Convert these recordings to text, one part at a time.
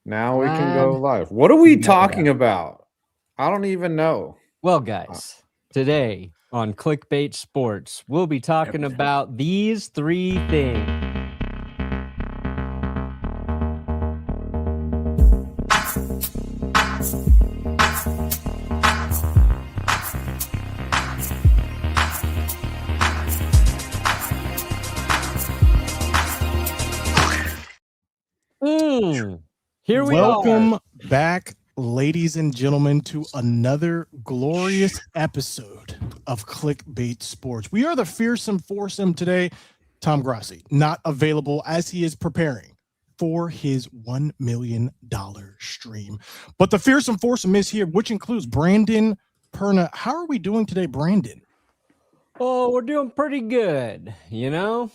Now we can Glad go live. What are we we got it talking out. about? I don't even know. Well, guys, today on Clickbait Sports, we'll be talking about these three things. Here we Welcome are. back, ladies and gentlemen, to another glorious episode of Clickbait Sports. We are the fearsome foursome today. Tom Grassi not available as he is preparing for his $1 million stream. But the fearsome foursome is here, which includes Brandon Perna. How are we doing today, Brandon? Oh, we're doing pretty good, you know?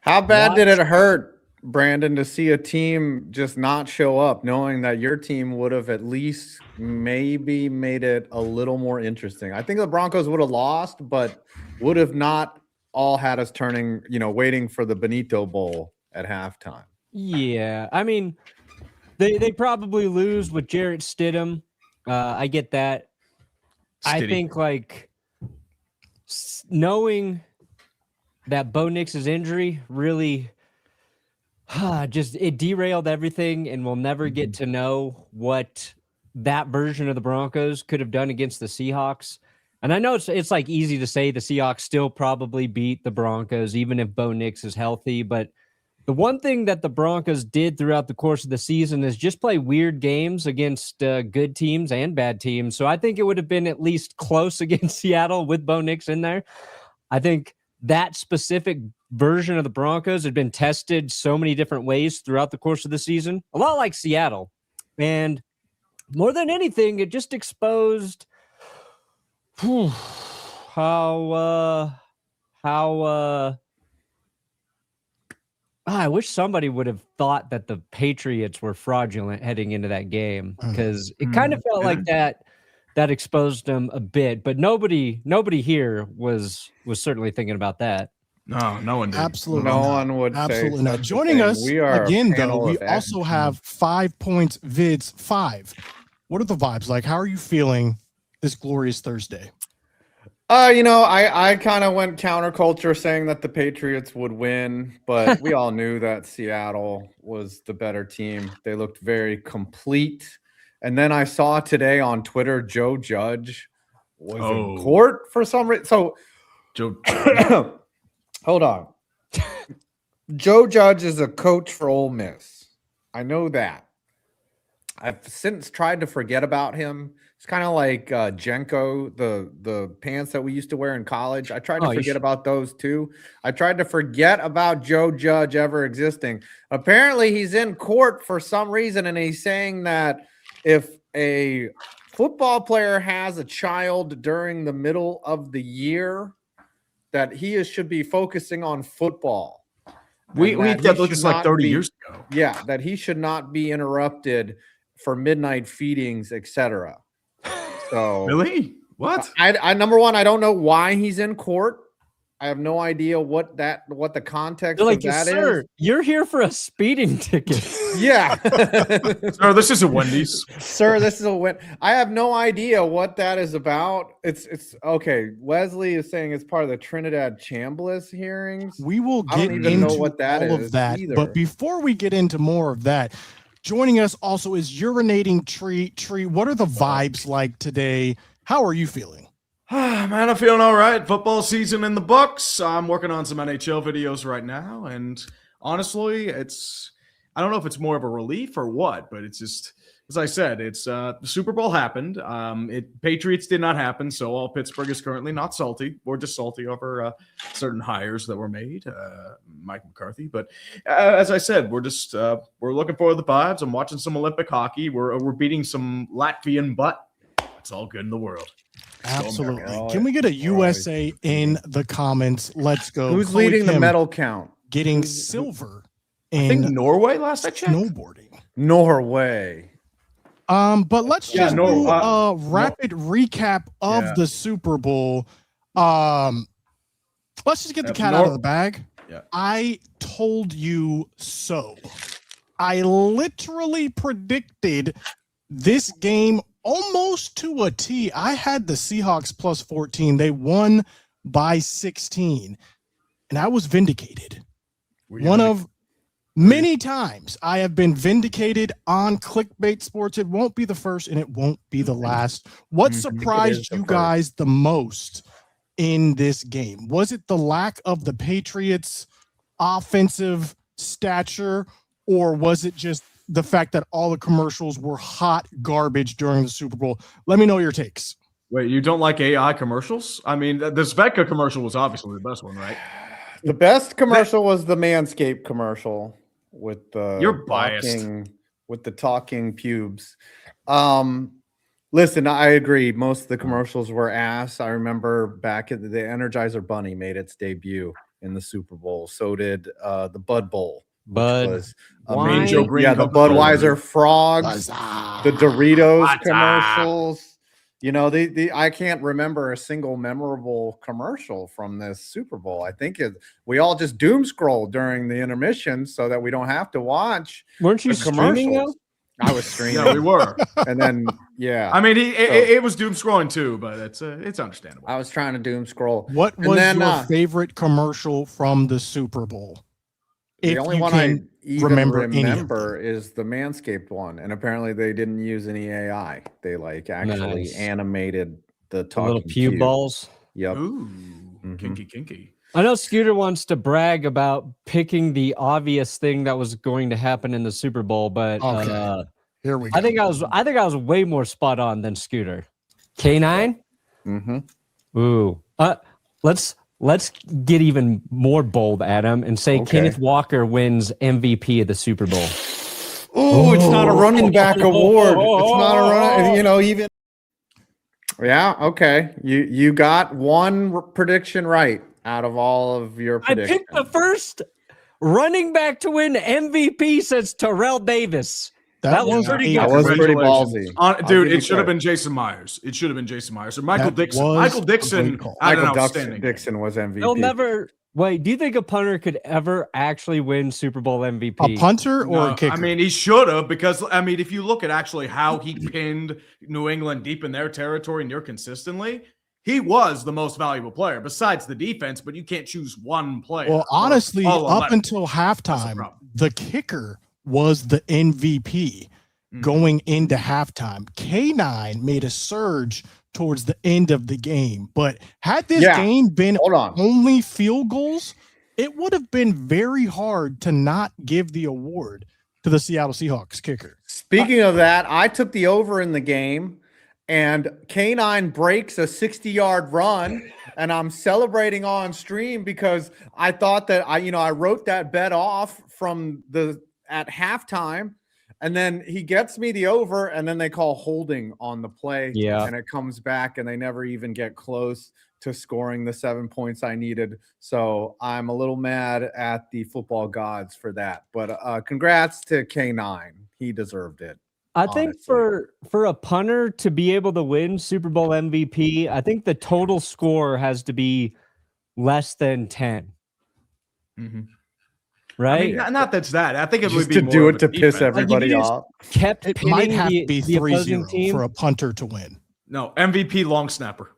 How bad did it hurt, Brandon, to see a team just not show up, knowing that your team would have at least maybe made it a little more interesting? I think the Broncos would have lost, but would have not all had us turning, waiting for the Benito Bowl at halftime. Yeah, I mean, they probably lose with Jarrett Stidham. I get that. I think, knowing that Bo Nix's injury really it derailed everything, and we'll never get to know what that version of the Broncos could have done against the Seahawks. And I know it's like easy to say the Seahawks still probably beat the Broncos, even if Bo Nix is healthy. But the one thing that the Broncos did throughout the course of the season is just play weird games against good teams and bad teams. So I think it would have been at least close against Seattle with Bo Nix in there. I think that specific version of the Broncos had been tested so many different ways throughout the course of the season, a lot like Seattle. And more than anything, it just exposed I wish somebody would have thought that the Patriots were fraudulent heading into that game, because it kind of felt like that exposed them a bit, but nobody here was certainly thinking about that. No one did. Absolutely No not. one would Absolutely say not. such a Joining thing. us We are a again, though, panel we of also experts. have 5 points vids 5. What are the vibes like? How are you feeling this glorious Thursday? I kind of went counterculture saying that the Patriots would win, but we all knew that Seattle was the better team. They looked very complete. And then I saw today on Twitter, Joe Judge was in court for some reason. So, Joe, hold on. Joe Judge is a coach for Ole Miss. I know that. I've since tried to forget about him. It's kind of like Jenko, the pants that we used to wear in college. I tried to forget about those too. I tried to forget about Joe Judge ever existing. Apparently, he's in court for some reason, and he's saying that if a football player has a child during the middle of the year, that he should be focusing on football. We did this like 30 years ago. Yeah, that he should not be interrupted for midnight feedings, etc. So really, what? I number one, I don't know why he's in court. I have no idea what the context of that is. You're here for a speeding ticket. Yeah, sir, this is a Wendy's. Sir, this is a win. I have no idea what that is about. It's okay. Wesley is saying it's part of the Trinidad Chambliss hearings. We will get into what that all of that, but before we get into more of that, joining us also is urinating tree. What are the vibes like today? How are you feeling? Man, I'm feeling all right. Football season in the books. I'm working on some NHL videos right now, and honestly, I don't know if it's more of a relief or what, but it's just, as I said, it's the Super Bowl happened. Patriots did not happen, so all Pittsburgh is currently not salty. We're just salty over certain hires that were made, Mike McCarthy. But as I said, we're just we're looking forward to the vibes. I'm watching some Olympic hockey. We're beating some Latvian butt. It's all good in the world. Absolutely. Can we get a USA in the comments? Let's go. Who's leading the medal count? Getting silver in I think Norway last I checked. Snowboarding. Norway. But let's just do a rapid recap of the Super Bowl. Let's just get the cat out of the bag. Yeah. I told you so. I literally predicted this game almost to a T. I had the Seahawks plus 14. They won by 16, and I was vindicated. One of many times I have been vindicated on Clickbait Sports. It won't be the first, and it won't be the last. What surprised you guys the most in this game? Was it the lack of the Patriots' offensive stature, or was it just the fact that all the commercials were hot garbage during the Super Bowl? Let me know your takes. Wait, you don't like AI commercials? I mean, the Zveka commercial was obviously the best one, right? The best commercial was the Manscaped commercial with the You're biased. with the talking pubes. Listen, I agree. Most of the commercials were ass. I remember back at the Energizer Bunny made its debut in the Super Bowl. So did the Bud Bowl. Bud Was Wine. amazing. Green Yeah, the Coca-Cola. Budweiser frogs, the Doritos Huzzah. commercials. You know, I can't remember a single memorable commercial from this Super Bowl. I think we all just doom scrolled during the intermission so that we don't have to watch. Weren't you the streaming though? commercials. I was streaming. Yeah, we were. And then, yeah. I mean, it was doom scrolling too, but it's understandable. I was trying to doom scroll. What And was then, your favorite commercial from the Super Bowl? The If only you one I can even remember any of remember is the Manscaped one. And apparently they didn't use any AI. They actually Nice. animated the The little talking pube balls. Yep. Ooh, Mhm. kinky. I know Scooter wants to brag about picking the obvious thing that was going to happen in the Super Bowl, but Okay. Here we go. I think I was way more spot on than Scooter. K9? Mm-hmm. Ooh. Let's get even more bold, Adam, and say Okay. Kenneth Walker wins MVP of the Super Bowl. Oh, it's not a running back award. It's not a run. You know, even. Yeah. Okay. You got one prediction right out of all of your I predictions. picked the first running back to win MVP since Terrell Davis. That was pretty good. That was pretty Congratulations. ballsy. I'll Dude, give you it should have credit. been Jason Myers. It should have been Jason Myers or Michael That Dixon. was Michael a Dixon great call. had an Michael outstanding. Dixon was MVP. They'll never wait. Do you think a punter could ever actually win Super Bowl MVP? A punter or No, a kicker? I mean, he should have because I mean, if you look at actually how he pinned New England deep in their territory near consistently, he was the most valuable player besides the defense. But you can't choose one player. well, honestly, all up 11. until halftime, problem. the kicker was the MVP going into halftime. K9 made a surge towards the end of the game, but had this game been Hold on. only field goals, it would have been very hard to not give the award to the Seattle Seahawks kicker. Speaking of that, I took the over in the game, and K9 breaks a 60-yard run, and I'm celebrating on stream because I thought that I wrote that bet off at halftime, and then he gets me the over, and then they call holding on the play, and it comes back, and they never even get close to scoring the 7 points I needed. So I'm a little mad at the football gods for that, but congrats to K9. He deserved it. I think honestly. for a punter to be able to win Super Bowl MVP, I think the total score has to be less than 10. Mm-hmm. Right? I mean, not that's that. I think it would Just be to more do of it a to piss defense. everybody just off. kept It might pinning have to be the opposing 3-0 team. for a punter to win. No, MVP long snapper.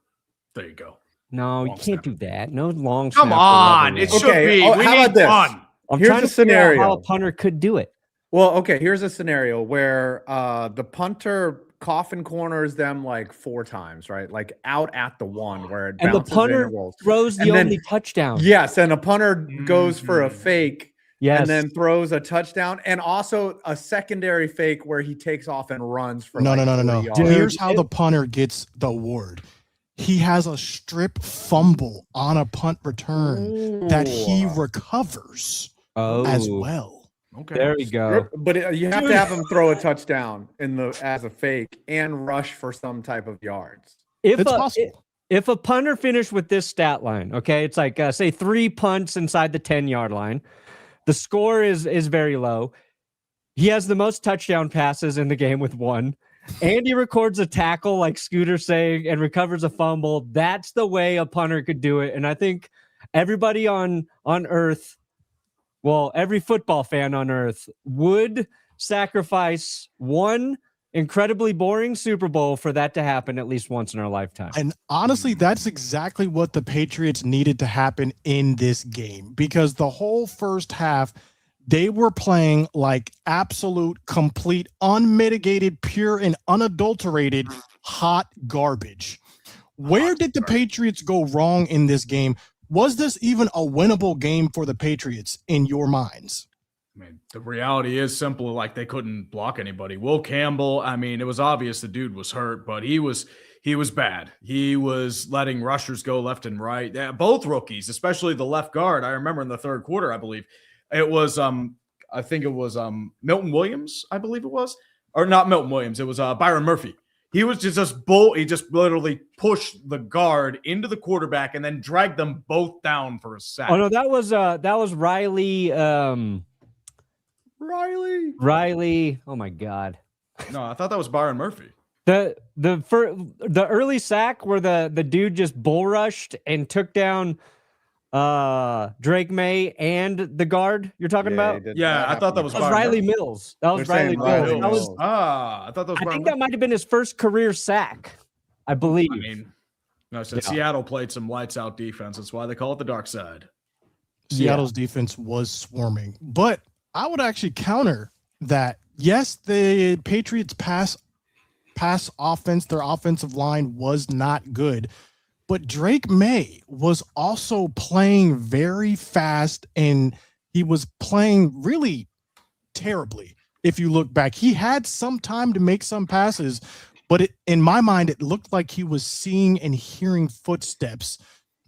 There you go. No, you long can't do that. No long Come snapper on, level. it should Okay, be. oh, We how need about this? fun. I'm Here's trying a to figure out how scenario. a punter could do it. Well, okay, here's a scenario where the punter coffin corners them like 4 times, right? Like out at the one where it And the bounces punter in and rolls. throws the And then- only touchdown. Yes, and a punter goes for a Mhm. fake Yes. and then throws a touchdown, and also a secondary fake where he takes off and runs for No. 40 yards. Dude, Here's how the punter gets the award. He has a strip fumble on a punt return that he Ooh. recovers Oh, as well. Okay. there we go. But you have to have him throw a touchdown as a fake and rush for some type of yards. If It's a, possible. if a punter finished with this stat line, okay, it's like say 3 punts inside the 10-yard line. The score is very low. He has the most touchdown passes in the game with 1. And he records a tackle, like Scooter saying, and recovers a fumble. That's the way a punter could do it. And I think everybody on Earth Well, every football fan on earth would sacrifice one incredibly boring Super Bowl for that to happen at least once in our lifetime. And honestly, that's exactly what the Patriots needed to happen in this game, because the whole first half, they were playing like absolute, complete, unmitigated, pure, and unadulterated hot garbage. Where did the Patriots go wrong in this game? Was this even a winnable game for the Patriots in your minds? I mean, the reality is simple. Like, they couldn't block anybody. Will Campbell, I mean, it was obvious the dude was hurt, but he was bad. He was letting rushers go left and right. Yeah, both rookies, especially the left guard. I remember in the third quarter, I believe it was, I think it was Milton Williams, I believe it was, or not Milton Williams. It was Byron Murphy. He was just bull. He just literally pushed the guard into the quarterback and then dragged them both down for a sack. Oh no, that was Riley. Riley. Oh my God. No, I thought that was Byron Murphy. The early sack where the dude just bull rushed and took down Drake May and the guard you're talking about? Yeah, I thought that was Riley Mills. That was Riley Mills. I thought that was I think that might have been his first career sack, I believe. I mean, no, so Seattle played some lights out defense. That's why they call it the dark side. Seattle's defense was swarming, but I would actually counter that. Yes, the Patriots pass offense, their offensive line was not good, but Drake May was also playing very fast, and he was playing really terribly. If you look back, he had some time to make some passes, but in my mind, it looked like he was seeing and hearing footsteps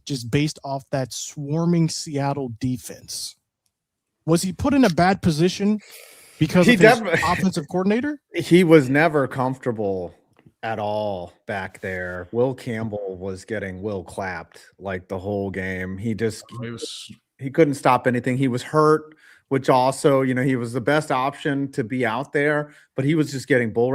just based off that swarming Seattle defense. Was he put in a bad position because of his offensive coordinator? He was never comfortable at all back there. Will Campbell was getting Will clapped like the whole game. He couldn't stop anything. He was hurt, which also, he was the best option to be out there, but he was just getting bull.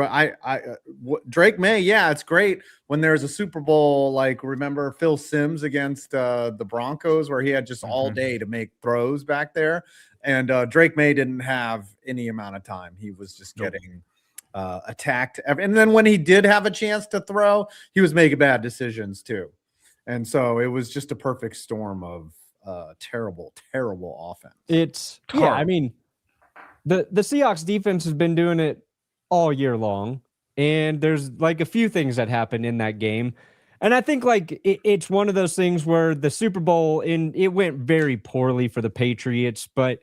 Drake May, yeah, it's great when there's a Super Bowl. Like, remember Phil Simms against the Broncos, where he had just all day to make throws back there, and Drake May didn't have any amount of time. He was just getting attacked, and then when he did have a chance to throw, he was making bad decisions too, and so it was just a perfect storm of terrible offense. I mean, the Seahawks defense has been doing it all year long, and there's like a few things that happened in that game, and I think like it's one of those things where the Super Bowl it went very poorly for the Patriots. But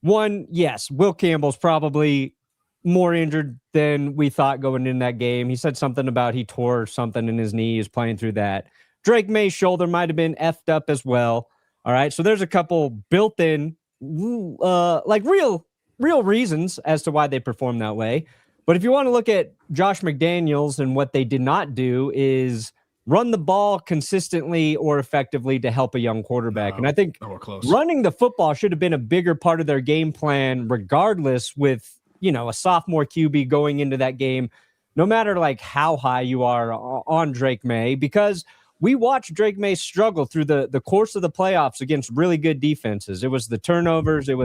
one, yes, Will Campbell's probably more injured than we thought going in that game. He said something about he tore something in his knee. He's playing through that. Drake May's shoulder might have been effed up as well. All right, so there's a couple built-in, like real reasons as to why they perform that way. But if you want to look at Josh McDaniels and what they did not do is run the ball consistently or effectively to help a young quarterback. And I think running the football should have been a bigger part of their game plan, regardless, with a sophomore QB going into that game, no matter like how high you are on Drake May, because we watched Drake May struggle through the course of the playoffs against really good defenses. It was the turnovers. He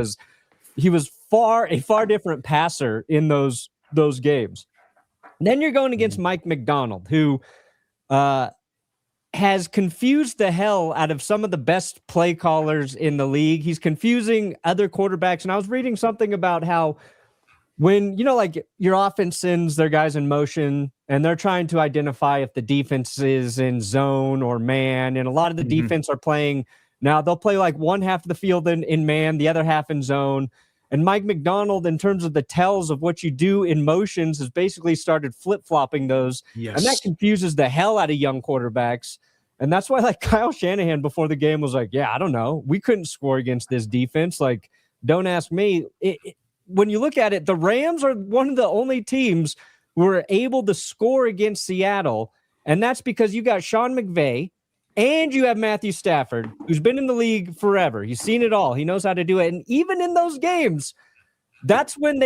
was a far different passer in those games. Then you're going against Mike Macdonald, who has confused the hell out of some of the best play callers in the league. He's confusing other quarterbacks. And I was reading something about how when, like your offense sends their guys in motion and they're trying to identify if the defense is in zone or man, and a lot of the defense are playing now, they'll play like one half of the field in man, the other half in zone. And Mike Macdonald, in terms of the tells of what you do in motions, has basically started flip-flopping those. Yes. And that confuses the hell out of young quarterbacks. And that's why, like, Kyle Shanahan before the game was like, yeah, I don't know. We couldn't score against this defense. Like, don't ask me. When you look at it, the Rams are one of the only teams who were able to score against Seattle. And that's because you got Sean McVay and you have Matthew Stafford, who's been in the league forever. He's seen it all. He knows how to do it. And even in those games, that's when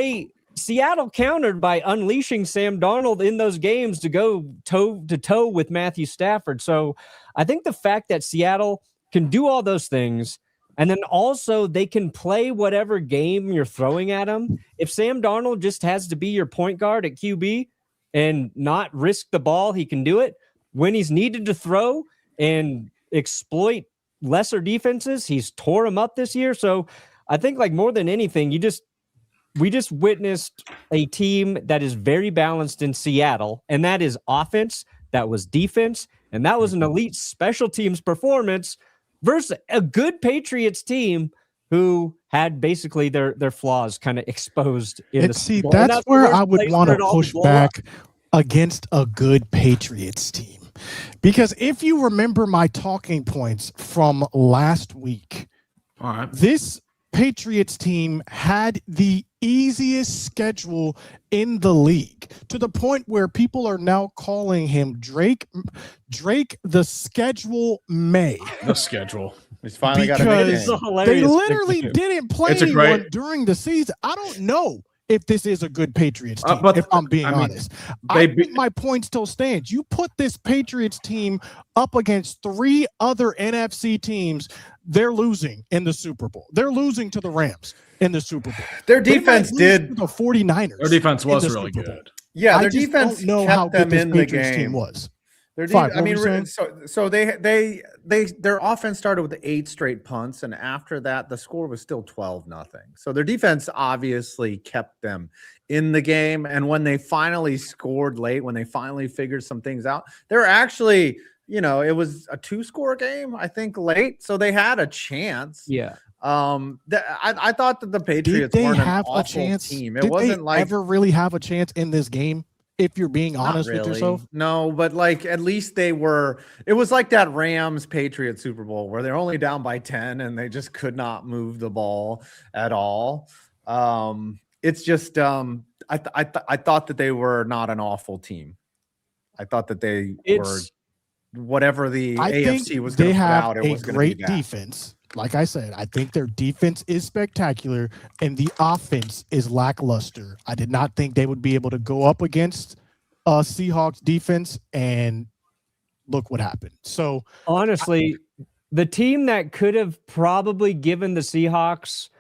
Seattle countered by unleashing Sam Darnold in those games to go toe to toe with Matthew Stafford. So I think the fact that Seattle can do all those things, And then also they can play whatever game you're throwing at them. If Sam Darnold just has to be your point guard at QB and not risk the ball, he can do it. When he's needed to throw and exploit lesser defenses, he's tore them up this year. So I think like more than anything, we just witnessed a team that is very balanced in Seattle, and that is offense, that was defense, and that was an elite special teams performance versus a good Patriots team who had basically their flaws kind of exposed in the Super Bowl. That's where I would place want for to it all push blow back up. against a good Patriots team. Because if you remember my talking points from last week, All right. this Patriots team had the easiest schedule in the league, to the point where people are now calling him Drake the Schedule May. The schedule. He's finally got a Because nickname. they literally didn't play It's a anyone great- during the season. I don't know if this is a good Patriots team, but if I'm being I mean, honest. they I be- think my point still stands. You put this Patriots team up against 3 other NFC teams, they're losing in the Super Bowl. They're losing to the Rams in the Super Bowl. Their They might defense lose did. to the 49ers. Their defense in was the really Super Bowl. good. Yeah, I their just defense don't know kept how them good this in the Patriots team game. was. Their Five, I what mean, were you so their offense started with 8 straight punts, and after that, the score was still 12-0. So their defense obviously kept them in the game. And when they finally scored late, when they finally figured some things out, they're actually, it was a 2-score game, I think, late. So they had a chance. Yeah. I thought that the Did Patriots they weren't an have a awful chance? team. It Did wasn't they like ever really have a chance in this game? If you're being Not honest with really. yourself, No, but like at least they were. It was like that Rams Patriots Super Bowl where they're only down by 10 and they just could not move the ball at all. It's just I thought that they were not an awful team. I thought that they were whatever the I AFC think was they going to put have out. It a was going to be great that. defense. Like I said, I think their defense is spectacular and the offense is lackluster. I did not think they would be able to go up against Seahawks defense, and look what happened. So Honestly, the team that could have probably given the Seahawks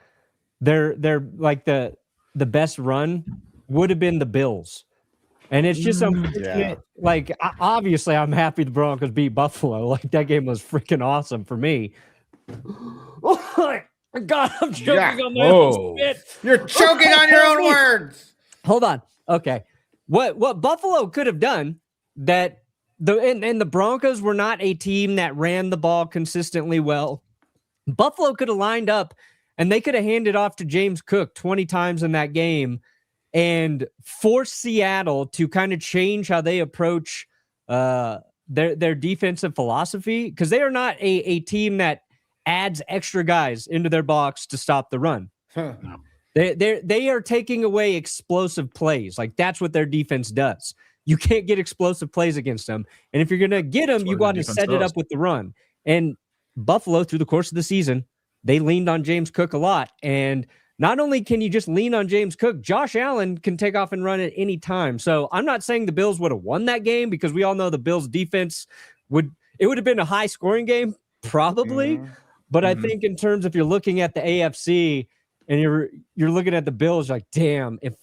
their like the best run would have been the Bills. And it's just unfortunate. Yeah. Like, obviously, I'm happy the Broncos beat Buffalo. Like, that game was freaking awesome for me. Oh my God, I'm choking on my own spit. You're choking on your own words. Hold on. Okay. What Buffalo could have done that the Broncos were not a team that ran the ball consistently well. Buffalo could have lined up and they could have handed off to James Cook 20 times in that game and forced Seattle to kind of change how they approach their defensive philosophy, because they are not a team that adds extra guys into their box to stop the run. Huh. They are taking away explosive plays. Like, that's what their defense does. You can't get explosive plays against them. And if you're going to get them, you got to set it up with the run. And Buffalo, through the course of the season, they leaned on James Cook a lot. And not only can you just lean on James Cook, Josh Allen can take off and run at any time. So I'm not saying the Bills would have won that game, because we all know the Bills defense would have been a high scoring game, probably. Mhm. But I think in terms of, you're looking at the AFC and you're looking at the Bills, like, damn, if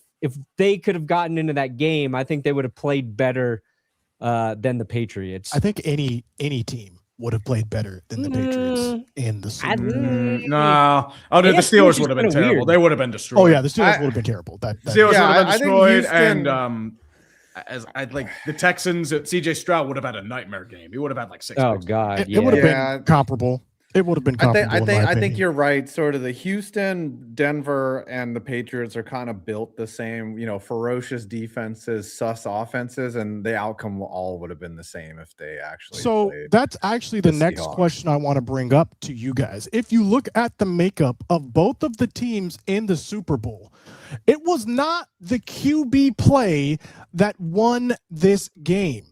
they could have gotten into that game, I think they would have played better than the Patriots. I think any team would have played better than the Patriots in the Super Bowl. No. Oh, the AFC Steelers was would have been kinda terrible. weird. They would have been destroyed. Oh yeah, the Steelers would have been terrible. That Steelers Yeah, would have I been think destroyed, Houston- and as I'd like the Texans, CJ Stroud would have had a nightmare game. He would have had like 6 Oh picks. God, it would have Yeah. been comparable. It would have been comparable. I think you're right. Sort of the Houston, Denver, and the Patriots are kind of built the same, ferocious defenses, sus offenses, and the outcome all would have been the same if they actually So played. that's actually the the next Seahawks. question I want to bring up to you guys. If you look at the makeup of both of the teams in the Super Bowl, it was not the QB play that won this game.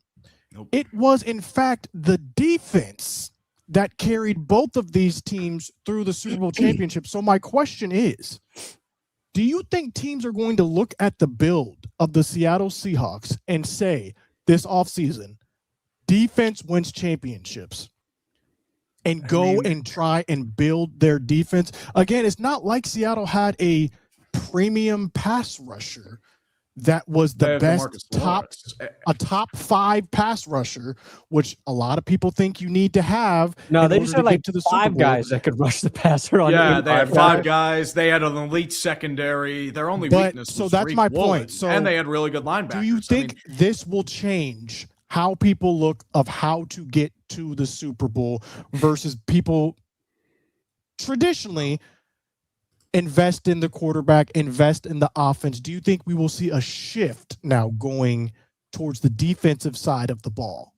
Nope. It was, in fact, the defense that carried both of these teams through the Super Bowl championship. So my question is, do you think teams are going to look at the build of the Seattle Seahawks and say this offseason, defense wins championships? and go and try and build their defense. Again, it's not like Seattle had a premium pass rusher that was the best top 5 pass rusher, which a lot of people think you need to have. No, they just had like 5 guys that could rush the passer on. Yeah, they had 5 guys. They had an elite secondary. Their only weakness was that's my point. So, and they had really good linebackers. Do you think this will change how people look of how to get to the Super Bowl versus people traditionally invest in the quarterback, invest in the offense? Do you think we will see a shift now going towards the defensive side of the ball?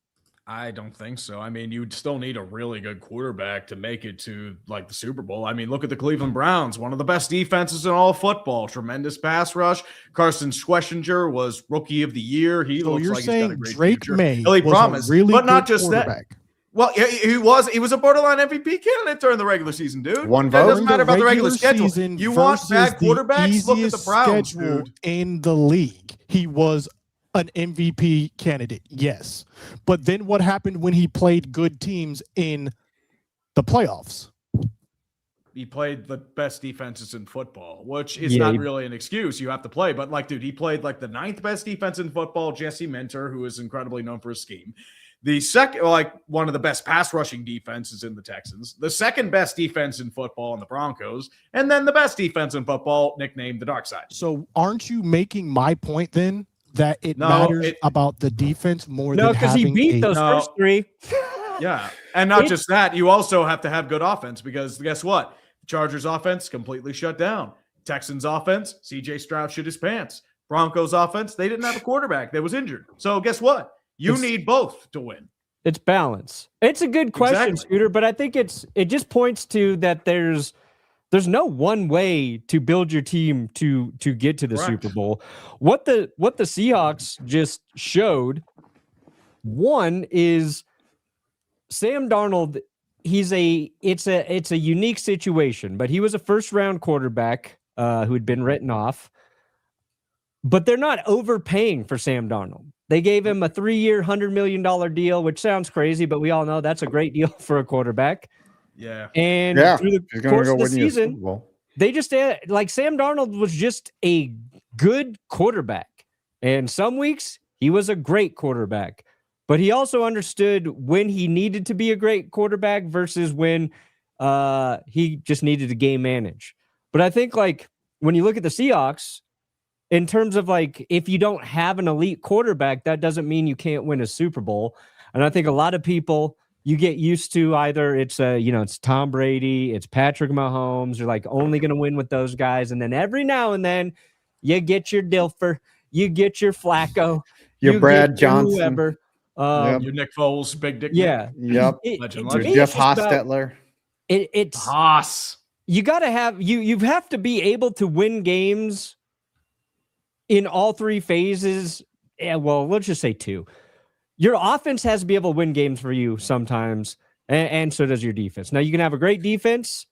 I don't think so. I mean, you still need a really good quarterback to make it to like the Super Bowl. I mean, look at the Cleveland Browns, one of the best defenses in all of football. Tremendous pass rush. Carson Schwessinger was Rookie of the Year. He looks like he's got a great Drake future. May Really was promised, a really but not good just that. quarterback. Well, he was a borderline MVP candidate during the regular season, dude. One It vote. doesn't matter about the regular schedule. You want bad quarterbacks? Look at the Browns, schedule dude. in the league. He was an MVP candidate, yes. But then what happened when he played good teams in the playoffs? He played the best defenses in football, which is not really an excuse. You have to play. But, like, dude, he played, like, the 9th best defense in football, Jesse Minter, who is incredibly known for his scheme. The second, like, one of the best pass rushing defenses in the Texans. The second best defense in football in the Broncos. And then the best defense in football, nicknamed the Dark Side. So aren't you making my point then that it matters about the defense more than having because he beat those first 3. Yeah. And not just that, you also have to have good offense because guess what? Chargers offense completely shut down. Texans offense, CJ Stroud shit his pants. Broncos offense, they didn't have a quarterback that was injured. So guess what? You need both to win. It's balance. It's a good question, Scooter, but I think it just points to that there's no one way to build your team to get to the Super Bowl. What the Seahawks just showed, one is Sam Darnold. It's a unique situation, but he was a first round quarterback who had been written off. But they're not overpaying for Sam Darnold. They gave him a 3-year, $100 million deal, which sounds crazy, but we all know that's a great deal for a quarterback. Yeah. And through the course of the season, they just like Sam Darnold was just a good quarterback. And some weeks he was a great quarterback, but he also understood when he needed to be a great quarterback versus when he just needed to game manage. But I think like when you look at the Seahawks, in terms of like, if you don't have an elite quarterback, that doesn't mean you can't win a Super Bowl. And I think a lot of people, you get used to either it's it's Tom Brady, it's Patrick Mahomes. You're like only going to win with those guys. And then every now and then you get your Dilfer, you get your Flacco, your Brad Johnson, whoever. Your Nick Foles, Big Dick. Yeah. Yep. Jeff Hostetler. It's Haas. You got to have you have to be able to win games in all 3 phases. Yeah, well, let's just say 2. Your offense has to be able to win games for you sometimes, and so does your defense. Now, you can have a great defense.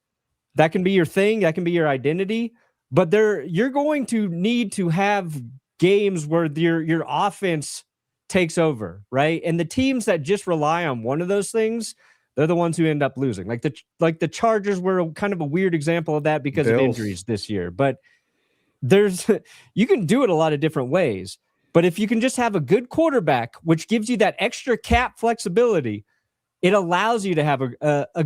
That can be your thing. That can be your identity. But you're going to need to have games where your offense takes over, right? And the teams that just rely on one of those things, they're the ones who end up losing. Like the Chargers were kind of a weird example of that because of injuries this year. But you can do it a lot of different ways. But if you can just have a good quarterback, which gives you that extra cap flexibility, it allows you to have a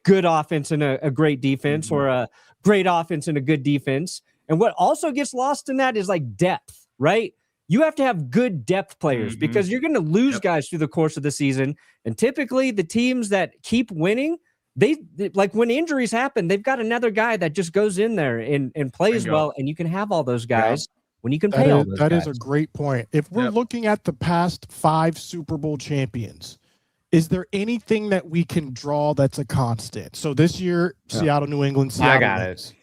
good offense and a great defense, or a great offense and a good defense. And what also gets lost in that is like depth, right? You have to have good depth players because you're going to lose guys through the course of the season. And typically the teams that keep winning, they like when injuries happen, they've got another guy that just goes in there and plays well, and you can have all those guys when you can pay all those guys. That is a great point. If we're looking at the past 5 Super Bowl champions, is there anything that we can draw that's a constant? So this year, Seattle, New England, Seattle. I got it.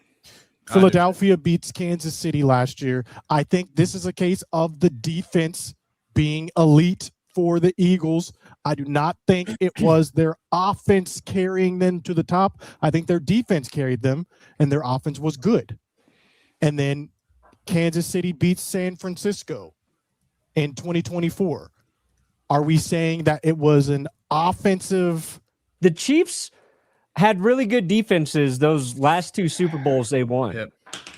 Philadelphia beats Kansas City last year. I think this is a case of the defense being elite for the Eagles. I do not think it was their offense carrying them to the top. I think their defense carried them, and their offense was good. And then Kansas City beats San Francisco in 2024. Are we saying that it was an offensive? The Chiefs had really good defenses those last 2 Super Bowls they won. Yep.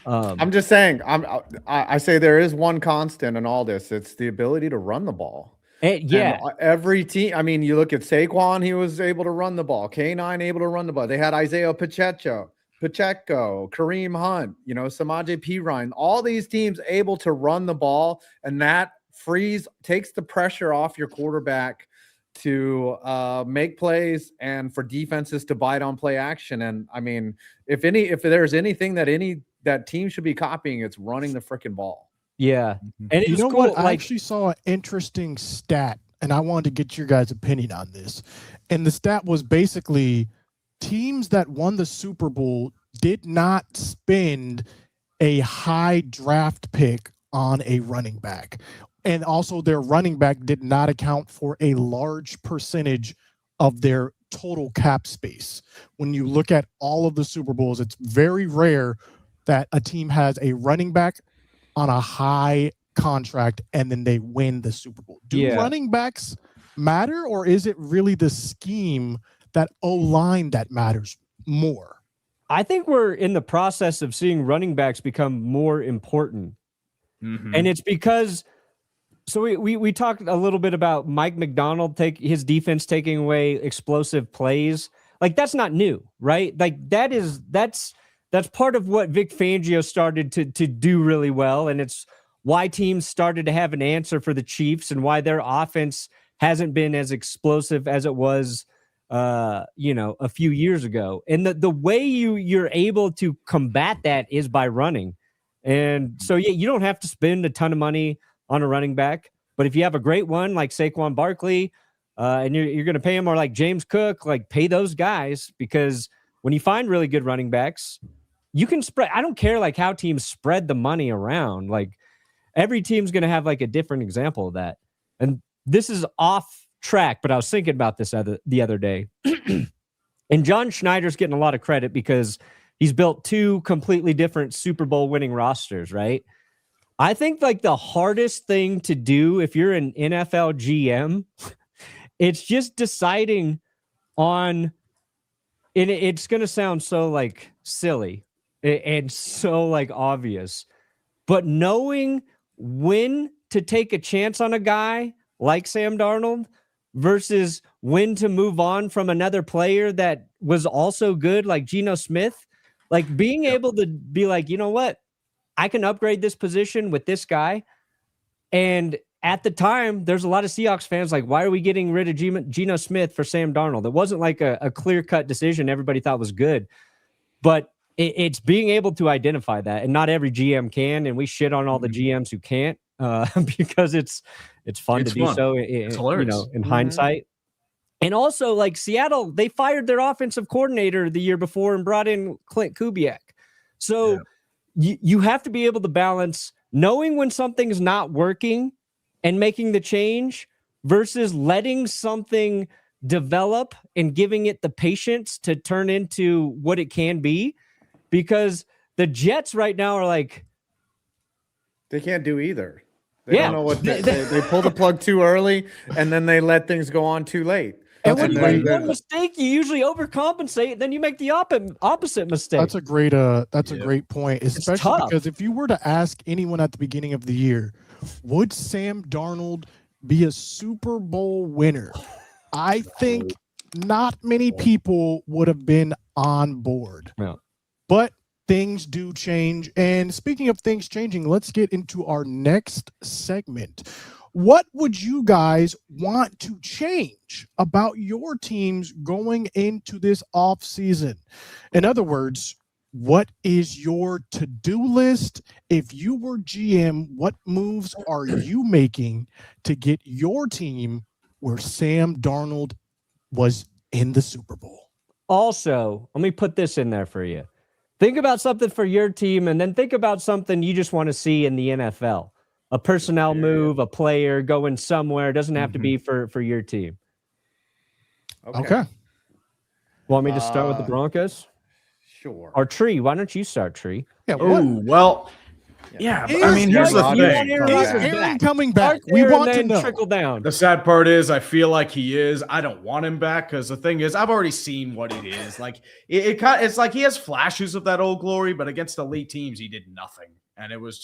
I'm just saying. I say there is one constant in all this. It's the ability to run the ball. Yeah. And every team. I mean, you look at Saquon; he was able to run the ball. K9 able to run the ball. They had Isaiah Pacheco, Kareem Hunt. Samaje Perine. All these teams able to run the ball, and that takes the pressure off your quarterback to make plays and for defenses to bite on play action. And I mean, if there's anything that team should be copying, it's running the freaking ball. Yeah. And You it's know cool. what? I actually saw an interesting stat, and I wanted to get your guys' opinion on this. And the stat was basically teams that won the Super Bowl did not spend a high draft pick on a running back. And also their running back did not account for a large percentage of their total cap space. When you look at all of the Super Bowls, it's very rare that a team has a running back on a high contract and then they win the Super Bowl. Do running backs matter, or is it really the scheme, that O-line, that matters more? I think we're in the process of seeing running backs become more important. And it's because we talked a little bit about Mike McDonald his defense taking away explosive plays. Like, that's not new, right? Like, that's part of what Vic Fangio started to do really well, and it's why teams started to have an answer for the Chiefs and why their offense hasn't been as explosive as it was a few years ago. And the way you're able to combat that is by running. And so you don't have to spend a ton of money on a running back, but if you have a great one like Saquon Barkley, and you're going to pay him, or like James Cook, like, pay those guys, because when you find really good running backs, you can spread. I don't care like how teams spread the money around. Like, every team's going to have like a different example of that. And this is off track, but I was thinking about this the other day. And John Schneider's getting a lot of credit because he's built 2 completely different Super Bowl winning rosters, right? I think like the hardest thing to do if you're an NFL GM, it's just deciding on, and it's going to sound so like silly and so like obvious, but knowing when to take a chance on a guy like Sam Darnold versus when to move on from another player that was also good, like Geno Smith. Like, being able to be like, you know what, I can upgrade this position with this guy. And at the time, there's a lot of Seahawks fans like, why are we getting rid of Geno Smith for Sam Darnold? It wasn't like a clear-cut decision everybody thought was good. But it's being able to identify that, and not every GM can, and we shit on all the GMs who can't because it's fun to do so in hindsight. And also, like, Seattle, they fired their offensive coordinator the year before and brought in Clint Kubiak. So you have to be able to balance knowing when something's not working and making the change versus letting something develop and giving it the patience to turn into what it can be. Because the Jets right now are like, they can't do either. They don't know what they pull the plug too early, and then they let things go on too late. And when you make one mistake, you usually overcompensate, then you make the opposite mistake. That's a great point, especially because if you were to ask anyone at the beginning of the year, would Sam Darnold be a Super Bowl winner? I think not many people would have been on board. No. But things do change. And speaking of things changing, let's get into our next segment. What would you guys want to change about your teams going into this offseason? In other words, what is your to-do list? If you were GM, what moves are you making to get your team where Sam Darnold was in the Super Bowl? Also, let me put this in there for you. Think about something for your team, and then think about something you just want to see in the NFL. A personnel move, a player going somewhere. It doesn't have to be for your team. Okay. Want me to start with the Broncos? Sure. Or Tree? Why don't you start, Tree? Yeah. Oh, well, Yeah, but, Is I mean, here's the Aaron thing. Rodgers Is back? Aaron coming back? Start We there want and to then know. trickle down. The sad part is, I feel like he is. I don't want him back because the thing is, I've already seen what it is. Like it's like he has flashes of that old glory, but against elite teams, he did nothing, and it was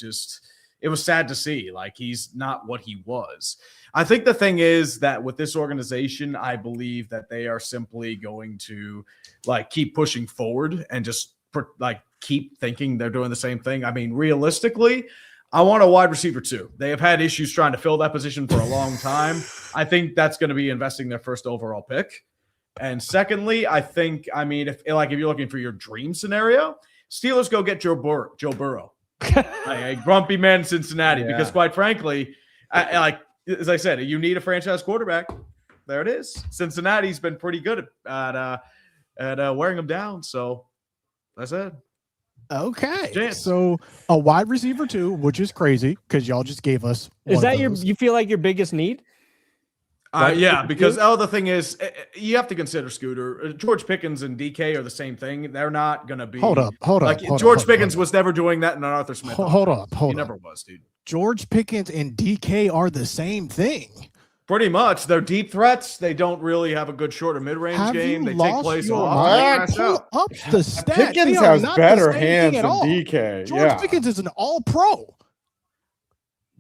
sad to see. Like he's not what he was. I think the thing is that with this organization, I believe that they are simply going to like keep pushing forward and just like keep thinking they're doing the same thing. I mean, realistically, I want a wide receiver too. They have had issues trying to fill that position for a long time. I think that's going to be investing their first overall pick. And secondly, I think, I mean, if you're looking for your dream scenario, Steelers go get Joe Burrow, a grumpy man in Cincinnati, because quite frankly, as I said, you need a franchise quarterback. There it is. Cincinnati's been pretty good at wearing them down. So that's it. Okay. Chance. So a wide receiver too, which is crazy because y'all just gave us. Is one that of those. you feel like your biggest need? Yeah, because the thing is, you have to consider Scooter. George Pickens and DK are the same thing. They're not going to be. Hold up. Like George Pickens was never doing that, and Arthur Smith. Hold up. He never was, dude. George Pickens and DK are the same thing. Pretty much. They're deep threats. They don't really have a good short or mid-range game. They take plays off. Mind? Pull up the stats. Pickens has better hands than DK. George Pickens is an all-pro.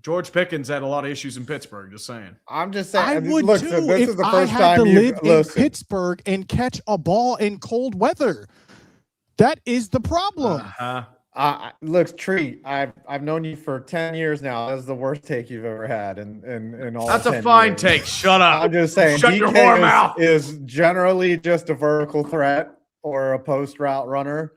George Pickens had a lot of issues in Pittsburgh. Just saying. I'm just saying. I would look, too so this if is the I first had time to you live in listen. Pittsburgh and catch a ball in cold weather. That is the problem. Look, Tree, I've known you for 10 years now. That's the worst take you've ever had in all. That's a 10 fine years. take. Shut up. I'm just saying. Shut your whore mouth. Is generally just a vertical threat or a post route runner.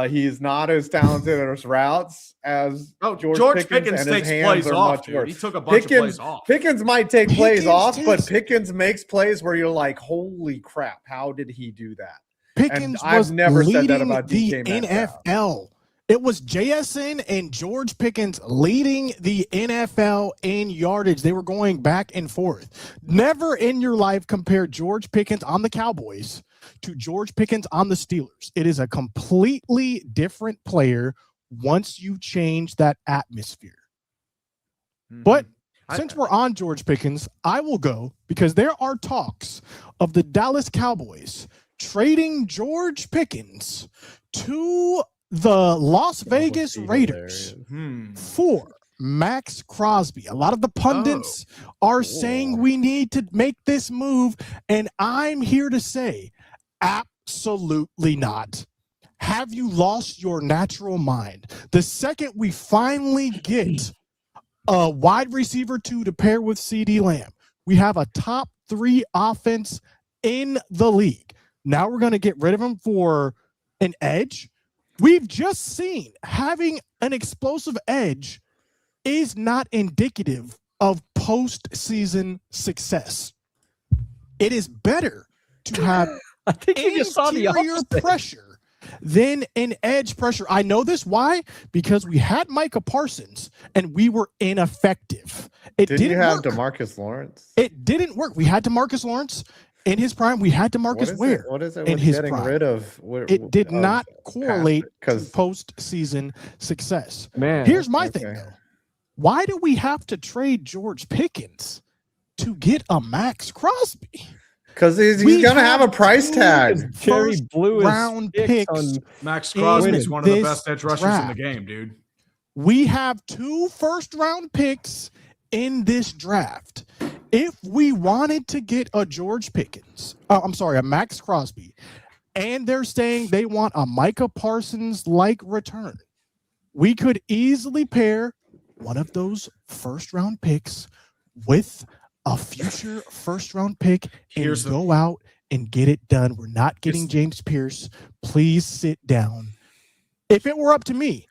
He's not as talented as routes as George Pickens and takes his plays hands are off, much dude. worse. He took a bunch of plays off. Pickens might take plays Pickens off, but takes- Pickens makes plays where you're like, holy crap, how did he do that? Pickens And was I've never said that leading about the DK Metcalf. NFL. It was JSN and George Pickens leading the NFL in yardage. They were going back and forth. Never in your life compare George Pickens on the Cowboys to George Pickens on the Steelers. It is a completely different player once you change that atmosphere. But since we're on George Pickens, I will go because there are talks of the Dallas Cowboys trading George Pickens to the Las Vegas Raiders for Max Crosby. A lot of the pundits are saying we need to make this move, and I'm here to say absolutely not. Have you lost your natural mind? The second we finally get a wide receiver to pair with CD Lamb, we have a top 3 offense in the league. Now we're going to get rid of him for an edge. We've just seen having an explosive edge is not indicative of postseason success. It is better to have I think you just saw the interior opposite. pressure than an edge pressure. I know this. Why? Because we had Micah Parsons and we were ineffective. It Didn't you didn't have work. DeMarcus Lawrence? It didn't work. We had DeMarcus Lawrence in his prime. We had DeMarcus Ware. What is it in with his getting prime. rid of? It did not correlate to because postseason success. Man, Here's my thing, okay. though. Why do we have to trade George Pickens to get a Max Crosby? he's We gonna have a price two tag. Jerry first blew his round sticks picks. on Max Crosby is one of the this best edge rushers in the draft. game, dude. We have 2 first-round picks in this draft. If we wanted to get a George Pickens, a Max Crosby, and they're saying they want a Micah Parsons-like return, we could easily pair one of those first-round picks with a future first-round pick and go out and get it done. We're not getting James Pierce. Please sit down. If it were up to me,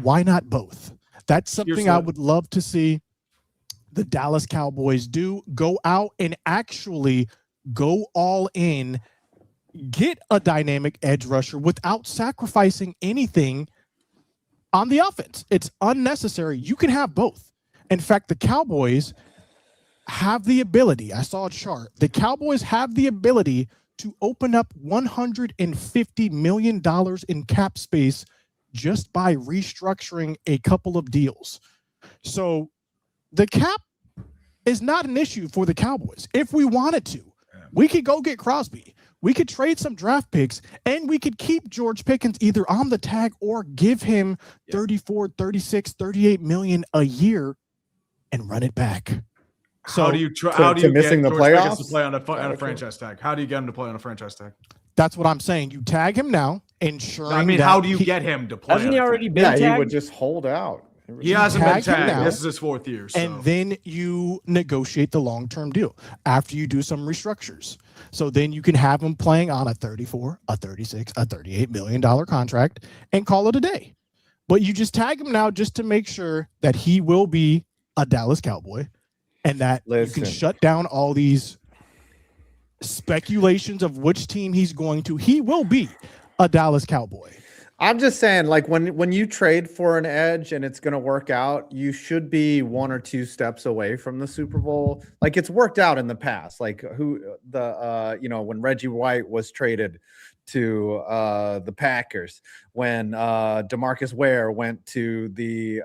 why not both? That's something I would love to see the Dallas Cowboys do. Go out and actually go all in, get a dynamic edge rusher without sacrificing anything on the offense. It's unnecessary. You can have both. In fact, the Cowboys have the ability, I saw a chart, the Cowboys have the ability to open up $150 million in cap space just by restructuring a couple of deals. So the cap is not an issue for the Cowboys. If we wanted to, we could go get Crosby. We could trade some draft picks, and we could keep George Pickens either on the tag or give him 34, 36, 38 million a year and run it back. So how do you get missing the George Pickens playoffs? to play on a franchise tag? How do you get him to play on a franchise tag? that's what I'm saying. You tag him now, ensuring I mean, that how do you get him to play? Hasn't he on a already tag? been Yeah, tagged? he would just hold out. He hasn't been tag him tagged. now, This is his 4th year. So. and then you negotiate the long-term deal after you do some restructures. So then you can have him playing on a 34, a 36, a $38 million contract and call it a day. But you just tag him now just to make sure that he will be a Dallas Cowboy and that you Listen. can shut down all these speculations of which team he's going to. He will be a Dallas Cowboy. I'm just saying, like when you trade for an edge and it's going to work out, you should be 1 or 2 steps away from the Super Bowl. Like it's worked out in the past. Like when Reggie White was traded to the Packers, when DeMarcus Ware went to the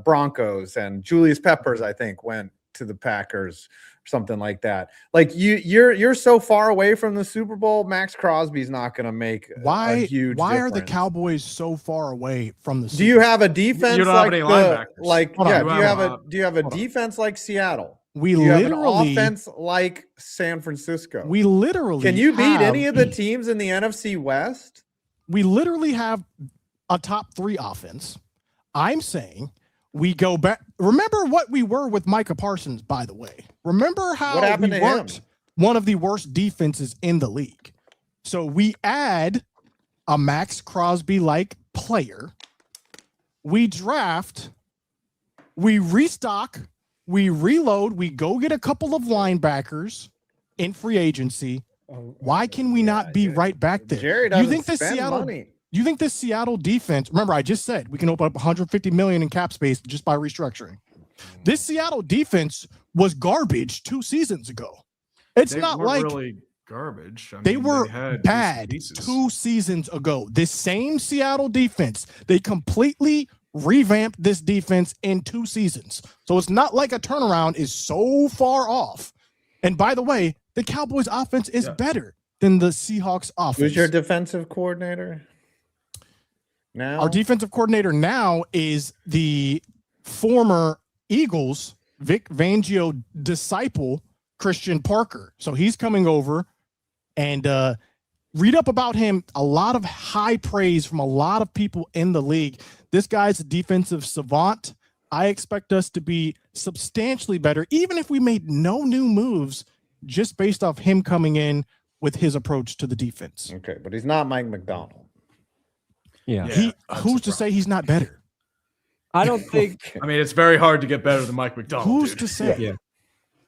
Broncos, and Julius Peppers, I think, went to the Packers. Something like that. Like you're so far away from the Super Bowl. Max Crosby's not going to make a huge Why are difference. the Cowboys so far away from the Super Do you have a defense You don't have any linebackers. Hold on. do you have a defense like Seattle? We Do you have an literally offense like San Francisco? can you beat any of the teams in the NFC West? We literally have a top 3 offense. I'm saying we go back. Remember what we were with Micah Parsons, by the way. Remember how What happened we to him? weren't one of the worst defenses in the league. So we add a Max Crosby-like player. We draft, we restock, we reload, we go get a couple of linebackers in free agency. Why can we not be right back there? Jerry You doesn't think the spend Seattle money. You think this Seattle defense, remember I just said we can open up 150 million in cap space just by restructuring. This Seattle defense was garbage 2 seasons ago. It's They not weren't like really garbage. I they mean, were had bad decent pieces. 2 seasons ago. This same Seattle defense, they completely revamped this defense in 2 seasons. So it's not like a turnaround is so far off. And by the way, the Cowboys offense is better than the Seahawks offense. Who's your defensive coordinator? Now Our defensive coordinator now is the former Eagles, Vic Fangio disciple, Christian Parker. So he's coming over, and read up about him. A lot of high praise from a lot of people in the league. This guy's a defensive savant. I expect us to be substantially better, even if we made no new moves, just based off him coming in with his approach to the defense. okay, but he's not Mike McDonald. Yeah. Who's to say he's not better? I don't think I mean, it's very hard to get better than Mike McDonald. Who's dude. to say? Yeah.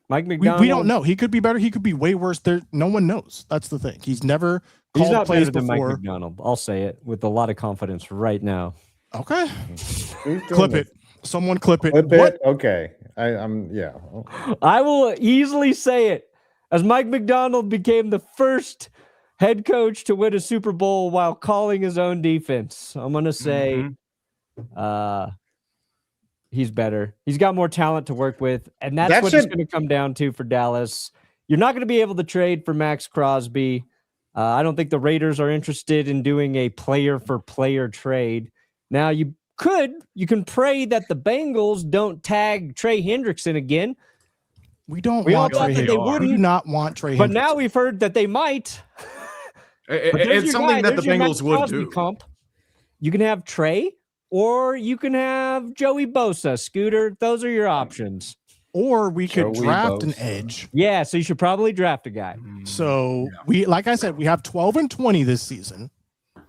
Mike We McDonald. don't know. He could be better. He could be way worse. There, no one knows. That's the thing. He's never He's called not plays better than Mike before. McDonald. I'll say it with a lot of confidence right now. Okay, Who's doing clip this? it. Someone clip it. Clip What? it. Okay, I'm yeah. I will easily say it. As Mike McDonald became the first head coach to win a Super Bowl while calling his own defense, I'm going to say he's better. He's got more talent to work with, and that's That what it's should- going to come down to for Dallas. You're not going to be able to trade for Max Crosby. I don't think the Raiders are interested in doing a player-for-player trade. Now, you can pray that the Bengals don't tag Trey Hendrickson again. We don't We all want thought Trey that they Hendrickson. We wouldn't, do not want Trey But Hendrickson. now we've heard that they might. But there's It's your something guy. that the There's your Max Bengals would Crosby do. Comp. You can have Trey, or you can have Joey Bosa, Scooter. Those are your options. Or we could Joey draft an Bosa. edge. Yeah, so you should probably draft a guy. So we, like I said, we have 12 and 20 this season.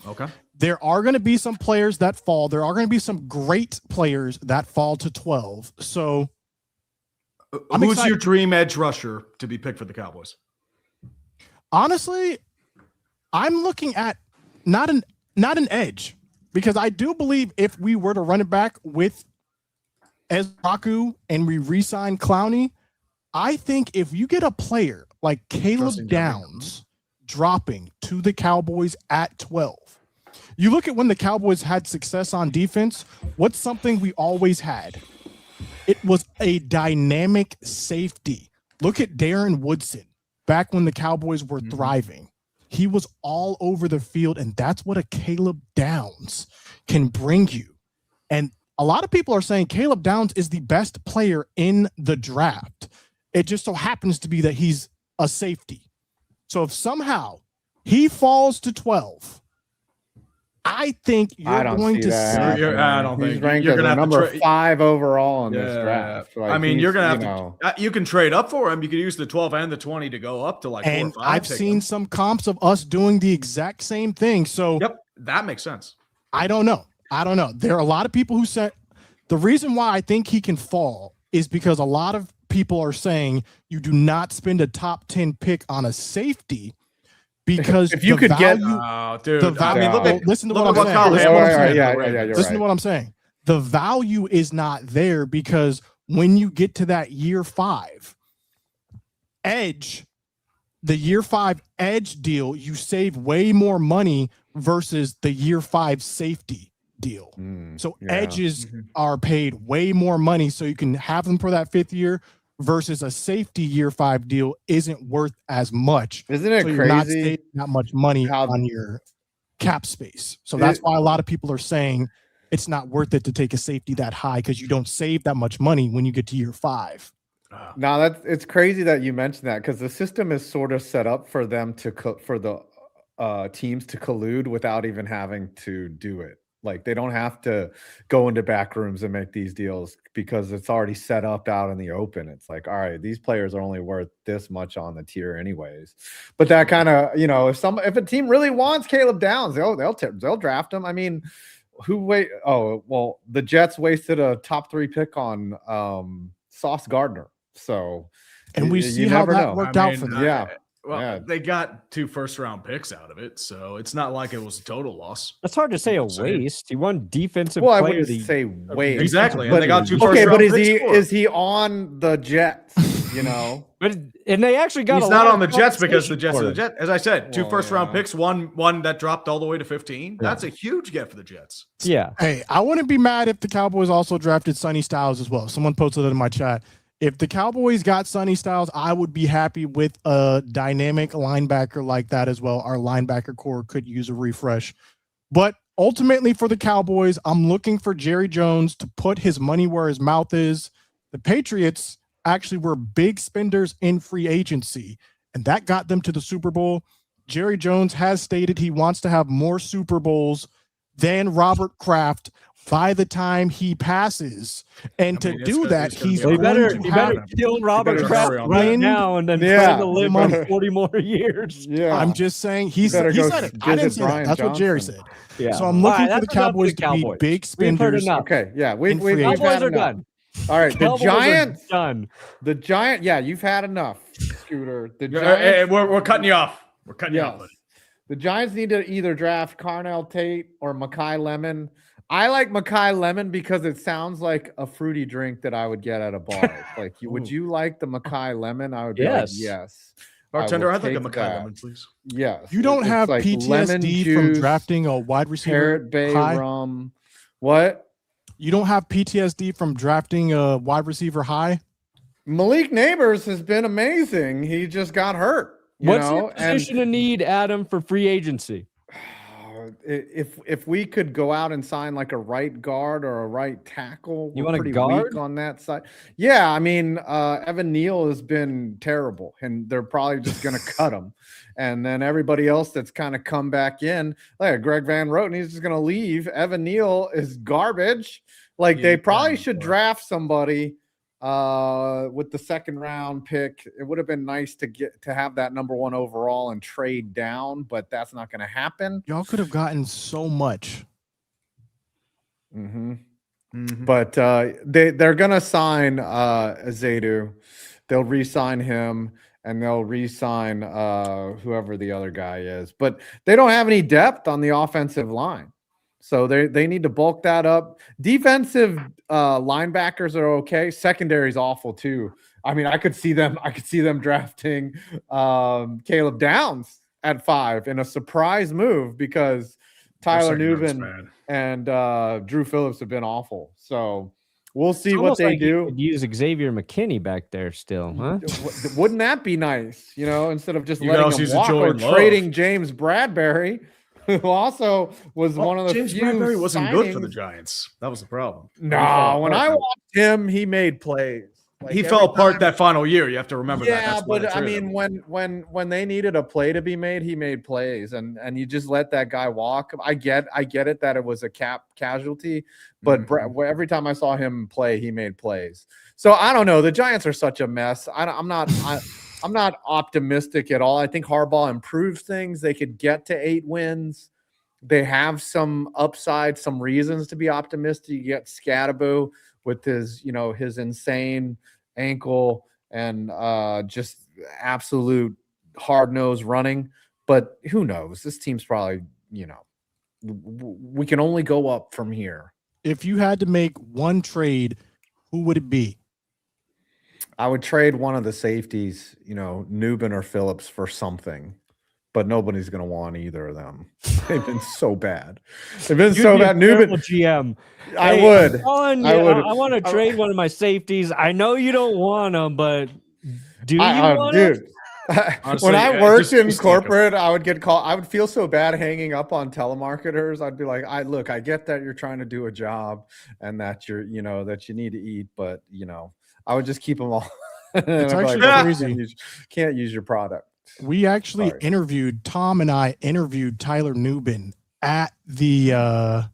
Okay. There are going to be some players that fall. There are going to be some great players that fall to 12. So I'm Who's excited. your dream edge rusher to be picked for the Cowboys? honestly, I'm looking at not an edge, because I do believe if we were to run it back with Ezraku and we re-sign Clowney, I think if you get a player like Caleb Trusting Johnny. Downs dropping to the Cowboys at 12, You look at when the Cowboys had success on defense, what's something we always had? It was a dynamic safety. Look at Darren Woodson back when the Cowboys were thriving. He was all over the field, and that's what a Caleb Downs can bring you. And a lot of people are saying Caleb Downs is the best player in the draft. It just so happens to be that he's a safety. So if somehow he falls to 12, I think you're going to see. I don't He's think ranked you're as gonna have number to 5 overall in this draft. Like, I mean, you're gonna have to. You can trade up for him. You could use the 12 and the 20 to go up to like 4 and or 5. I've seen some comps of us doing the exact same thing. So Yep, that makes sense. I don't know. There are a lot of people who said the reason why I think he can fall is because a lot of people are saying you do not spend a top 10 pick on a safety because if you could get, dude, I mean, listen to look what at I'm saying. Listen to what I'm saying. The value is not there because when you get to that year 5 edge, the year 5 edge deal, you save way more money versus the year 5 safety deal. Edges are paid way more money, so you can have them for that 5th year versus a safety year 5 deal isn't worth as much. Isn't it so crazy? You're not saving that much money on your cap space. So that's why a lot of people are saying it's not worth it to take a safety that high because you don't save that much money when you get to year 5. Now it's crazy that you mentioned that because the system is sort of set up for them to for the teams to collude without even having to do it. Like they don't have to go into back rooms and make these deals because it's already set up out in the open. It's like, all right, these players are only worth this much on the tier anyways. But that kind of, if a team really wants Caleb Downs, they'll draft him. I mean, the Jets wasted a top 3 pick on Sauce Gardner. So and we see how that worked out for them. They got 2 first-round picks out of it, so it's not like it was a total loss. That's hard to say a waste. He won defensive player. I wouldn't say waste. Exactly. But And they got 2 first-round picks. Is he on the Jets? And they actually got. He's not on the Jets because the Jets are the Jets. As I said, 2 first-round picks, one that dropped all the way to 15. That's a huge get for the Jets. Yeah. Hey, I wouldn't be mad if the Cowboys also drafted Sonny Styles as well. Someone posted it in my chat. If the Cowboys got Sonny Styles, I would be happy with a dynamic linebacker like that as well. Our linebacker core could use a refresh. But ultimately for the Cowboys, I'm looking for Jerry Jones to put his money where his mouth is. The Patriots actually were big spenders in free agency, and that got them to the Super Bowl. Jerry Jones has stated he wants to have more Super Bowls than Robert Kraft by the time he passes. And to do that, he's going to have to kill Robert Kraft right now and then try to live on 40 more years. Yeah. I'm just saying he said it. I didn't say that. That's what Jerry said. Yeah. So I'm looking for the Cowboys to be big spenders. Okay. Yeah. We've Cowboys had are enough. done. All right. The Giants done. The Giant. Yeah. You've had enough, Scooter. The Giants. We're cutting you off. We're cutting you off. Buddy. The Giants need to either draft Carnell Tate or Mekhi Lemon. I like Mekhi Lemon because it sounds like a fruity drink that I would get at a bar. Like, would you like the Mekhi Lemon? I would be like, yes. Bartender, I'd like a Mekhi Lemon, please. Yes. You don't have like PTSD from drafting a wide receiver Parrot Bay high? rum. What? You don't have PTSD from drafting a wide receiver high? Malik Neighbors has been amazing. He just got hurt. What's your position of need, Adam, for free agency? If we could go out and sign like a right guard or a right tackle, you want pretty a guard weak on that side. Yeah, I mean, Evan Neal has been terrible, and they're probably just going to cut him. And then everybody else that's kind of come back in, like Greg Van Roten, he's just going to leave. Evan Neal is garbage. Like they probably should draft somebody with the 2nd round pick. It would have been nice to have that number 1 overall and trade down, but that's not going to happen. Y'all could have gotten so much. But they're going to sign Zaydu. They'll re-sign him, and they'll re-sign whoever the other guy is. But they don't have any depth on the offensive line. So they need to bulk that up. Defensive linebackers are okay. Secondary's awful too. I mean, I could see them drafting Caleb Downs at 5 in a surprise move because Tyler secondary's Newbin bad. and Drew Phillips have been awful. So we'll see It's what almost they like you do. could use Xavier McKinney back there still, huh? Wouldn't that be nice? Instead of just You can letting also him use walk or Jordan Love. trading James Bradbury, who also was Well, one of the James few Bradbury wasn't good for the signings. Giants. That was the problem. No, when I watched him, he made plays. Like, He every fell apart time- that final year. You have to remember that. Yeah, That's why they but I traded mean, him. when they needed a play to be made, he made plays, and you just let that guy walk. I get it that it was a cap casualty, but every time I saw him play, he made plays. So I don't know. The Giants are such a mess. I'm not optimistic at all. I think Harbaugh improves things. They could get to 8 wins. They have some upside, some reasons to be optimistic. You get Scatterbo with his insane ankle and just absolute hard-nosed running. But who knows? This team's probably, we can only go up from here. If you had to make one trade, who would it be? I would trade one of the safeties, Newbin or Phillips, for something. But nobody's going to want either of them. They've been so bad. They've been so bad. Newbin, GM. I Hey, would. I want to trade one of my safeties. I know you don't want them, but do you want them? Dude. Honestly, when I worked in just corporate, I would get called. I would feel so bad hanging up on telemarketers. I'd be like, I get that you're trying to do a job and that that you need to eat, but I would just keep them all. It's actually crazy. Can't use your product. We actually Tom and I interviewed Tyler Newbin at the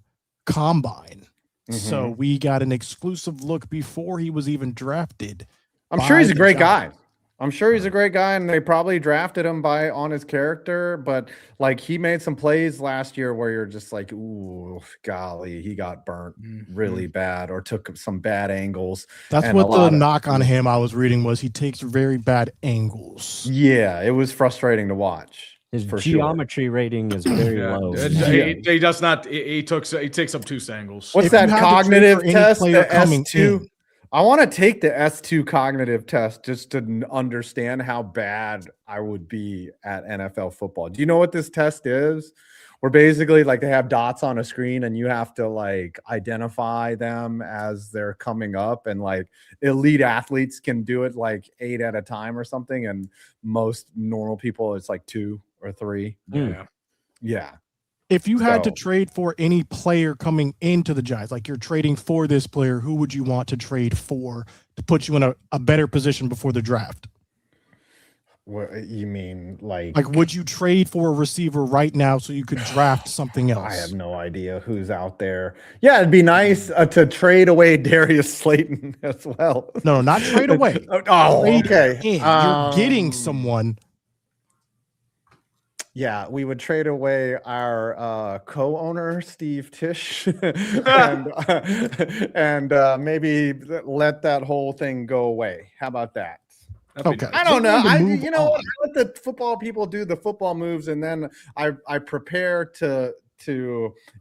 combine. So we got an exclusive look before he was even drafted. I'm sure he's a great guy. I'm sure he's a great guy, and they probably drafted him on his character, but like he made some plays last year where you're just like, ooh, golly, he got burnt really bad or took some bad angles. That's what the knock on him I was reading was he takes very bad angles. Yeah, it was frustrating to watch. His geometry rating is very low. He does not. He takes up 2 angles. What's that cognitive test? The S2. I want to take the S2 cognitive test just to understand how bad I would be at NFL football. Do you know what this test is? Where basically like they have dots on a screen and you have to like identify them as they're coming up, and like elite athletes can do it like 8 at a time or something, and most normal people it's like 2 or 3. Yeah. If you had to trade for any player coming into the Giants, like you're trading for this player, who would you want to trade for to put you in a better position before the draft? What you mean, like would you trade for a receiver right now so you could draft something else? I have no idea who's out there. Yeah, it'd be nice to trade away Darius Slayton as well. No, not trade away. Trade okay. You're getting someone. Yeah, we would trade away our co-owner Steve Tisch and maybe let that whole thing go away. How about that? Okay. I don't know. I let the football people do the football moves, and then I prepare to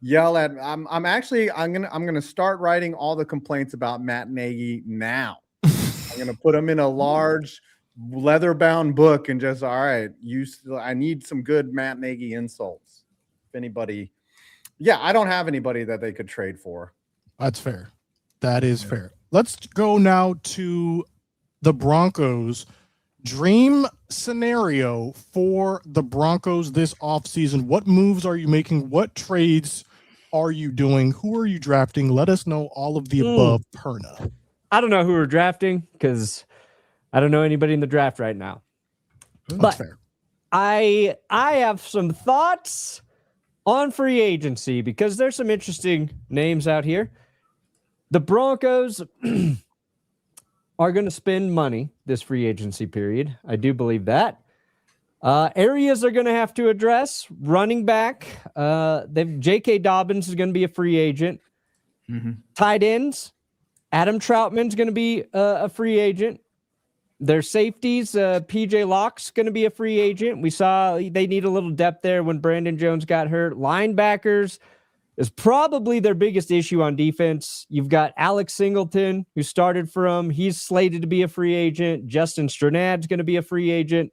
yell at. I'm gonna start writing all the complaints about Matt Nagy now. I'm gonna put them in a large leather-bound book and just I need some good Matt Nagy insults. If anybody, I don't have anybody that they could trade for. That's fair. That is fair. Let's go now to the Broncos. Dream scenario for the Broncos this offseason. What moves are you making? What trades are you doing? Who are you drafting? Let us know all of the above, Perna. I don't know who we're drafting because I don't know anybody in the draft right now. That's fair. I have some thoughts on free agency because there's some interesting names out here. The Broncos are going to spend money this free agency period. I do believe that. Areas they're going to have to address: running back. J.K. Dobbins is going to be a free agent. Tight ends. Adam Troutman's going to be a free agent. Their safeties, PJ Locke's going to be a free agent. We saw they need a little depth there when Brandon Jones got hurt. Linebackers is probably their biggest issue on defense. You've got Alex Singleton, who started he's slated to be a free agent. Justin Stranad's going to be a free agent.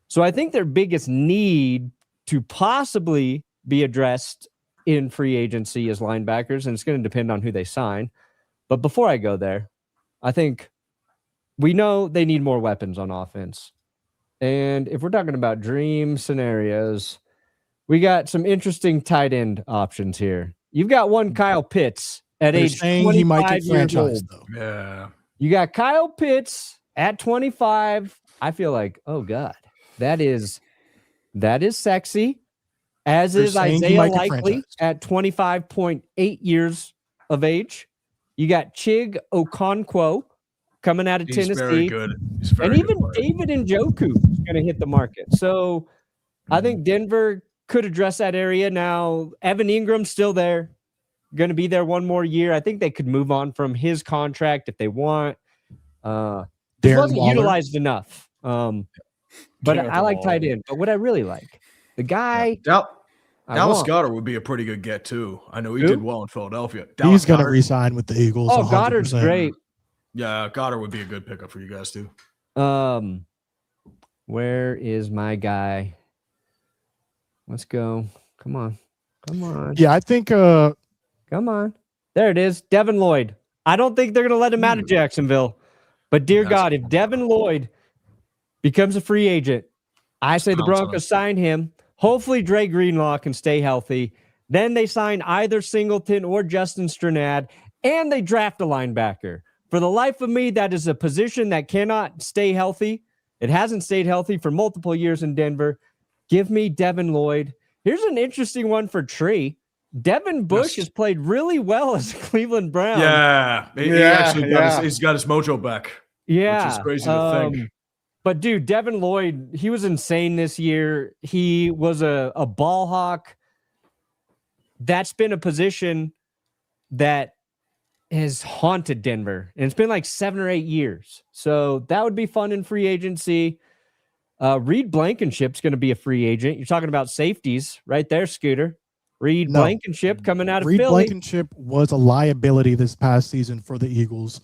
So I think their biggest need to possibly be addressed in free agency as linebackers, and it's going to depend on who they sign. But before I go there, I think we know they need more weapons on offense. And if we're talking about dream scenarios, we got some interesting tight end options here. You've got one Kyle Pitts at They're age saying 25 he might get years old. franchised, though. Yeah. You got Kyle Pitts at 25. I feel like, oh God, that is sexy. As They're is saying he Isaiah might get Likely franchised. at 25.8 years of age. You got Chig Okonkwo coming out of He's Tennessee. very good. He's very And even good player. David Njoku is going to hit the market. So I think Denver could address that area. Now, Evan Ingram's still there, going to be there one more year. I think they could move on from his contract if they want. It Darren wasn't Waller. utilized enough. But I like tight end. But what I really like, the guy Dallas Goedert would be a pretty good get too. I know he Who? did well in Philadelphia. He's Dallas going to Goedert. re-sign with the Eagles. Oh, Goddard's 100%. great. Yeah, Goddard would be a good pickup for you guys too. Where is my guy? Let's go. Come on. Yeah, I think Come on. There it is. Devin Lloyd. I don't think they're going to let him out of Jacksonville. But dear God, if Devin Lloyd becomes a free agent, I say the Broncos sign him. Hopefully Dre Greenlaw can stay healthy. Then they sign either Singleton or Justin Strnad, and they draft a linebacker. For the life of me, that is a position that cannot stay healthy. It hasn't stayed healthy for multiple years in Denver. Give me Devin Lloyd. Here's an interesting one for Tree. Devin Bush has played really well as a Cleveland Brown. Yeah, he actually he's got his mojo back. Yeah. Which is crazy to think. But dude, Devin Lloyd, he was insane this year. He was a ball hawk. That's been a position that has haunted Denver. And it's been like 7 or 8 years. So that would be fun in free agency. Reed Blankenship's going to be a free agent. You're talking about safeties right there, Scooter. Reed Blankenship coming out of Reed Philly. Blankenship was a liability this past season for the Eagles.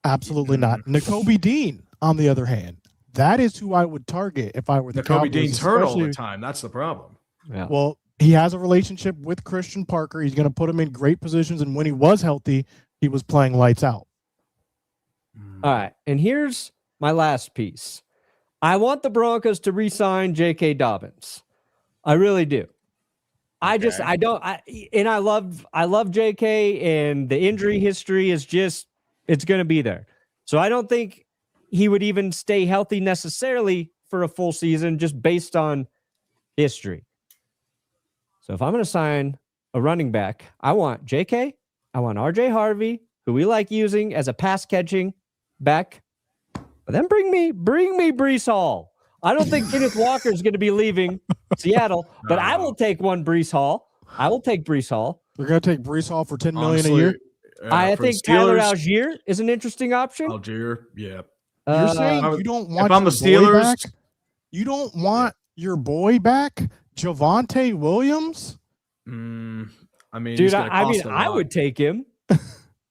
Absolutely not. Nakobe Dean, on the other hand, that is who I would target if I were the Cowboys. Nakobe Dean's hurt all the especially- time. That's the problem. Yeah. Well, he has a relationship with Christian Parker. He's going to put him in great positions, and when he was healthy, he was playing lights out. All right. And here's my last piece. I want the Broncos to re-sign J.K. Dobbins. I really do. I love J.K. and the injury history is just, it's going to be there. So I don't think he would even stay healthy necessarily for a full season just based on history. So if I'm going to sign a running back, I want J.K., I want R.J. Harvey, who we like using as a pass-catching back. But then bring me Breece Hall. I don't think Kenneth Walker is going to be leaving Seattle, but I will take one Breece Hall. I will take Breece Hall. We're going to take Breece Hall for $10 million a Honestly, year. I for the think Tyler Steelers- Algier is an interesting option. Algier, yeah. You're saying I- you don't want if I'm your the boy Steelers- back? You don't want your boy back? Javonte Williams? I mean, Dude, he's gonna I cost a I lot. would take him.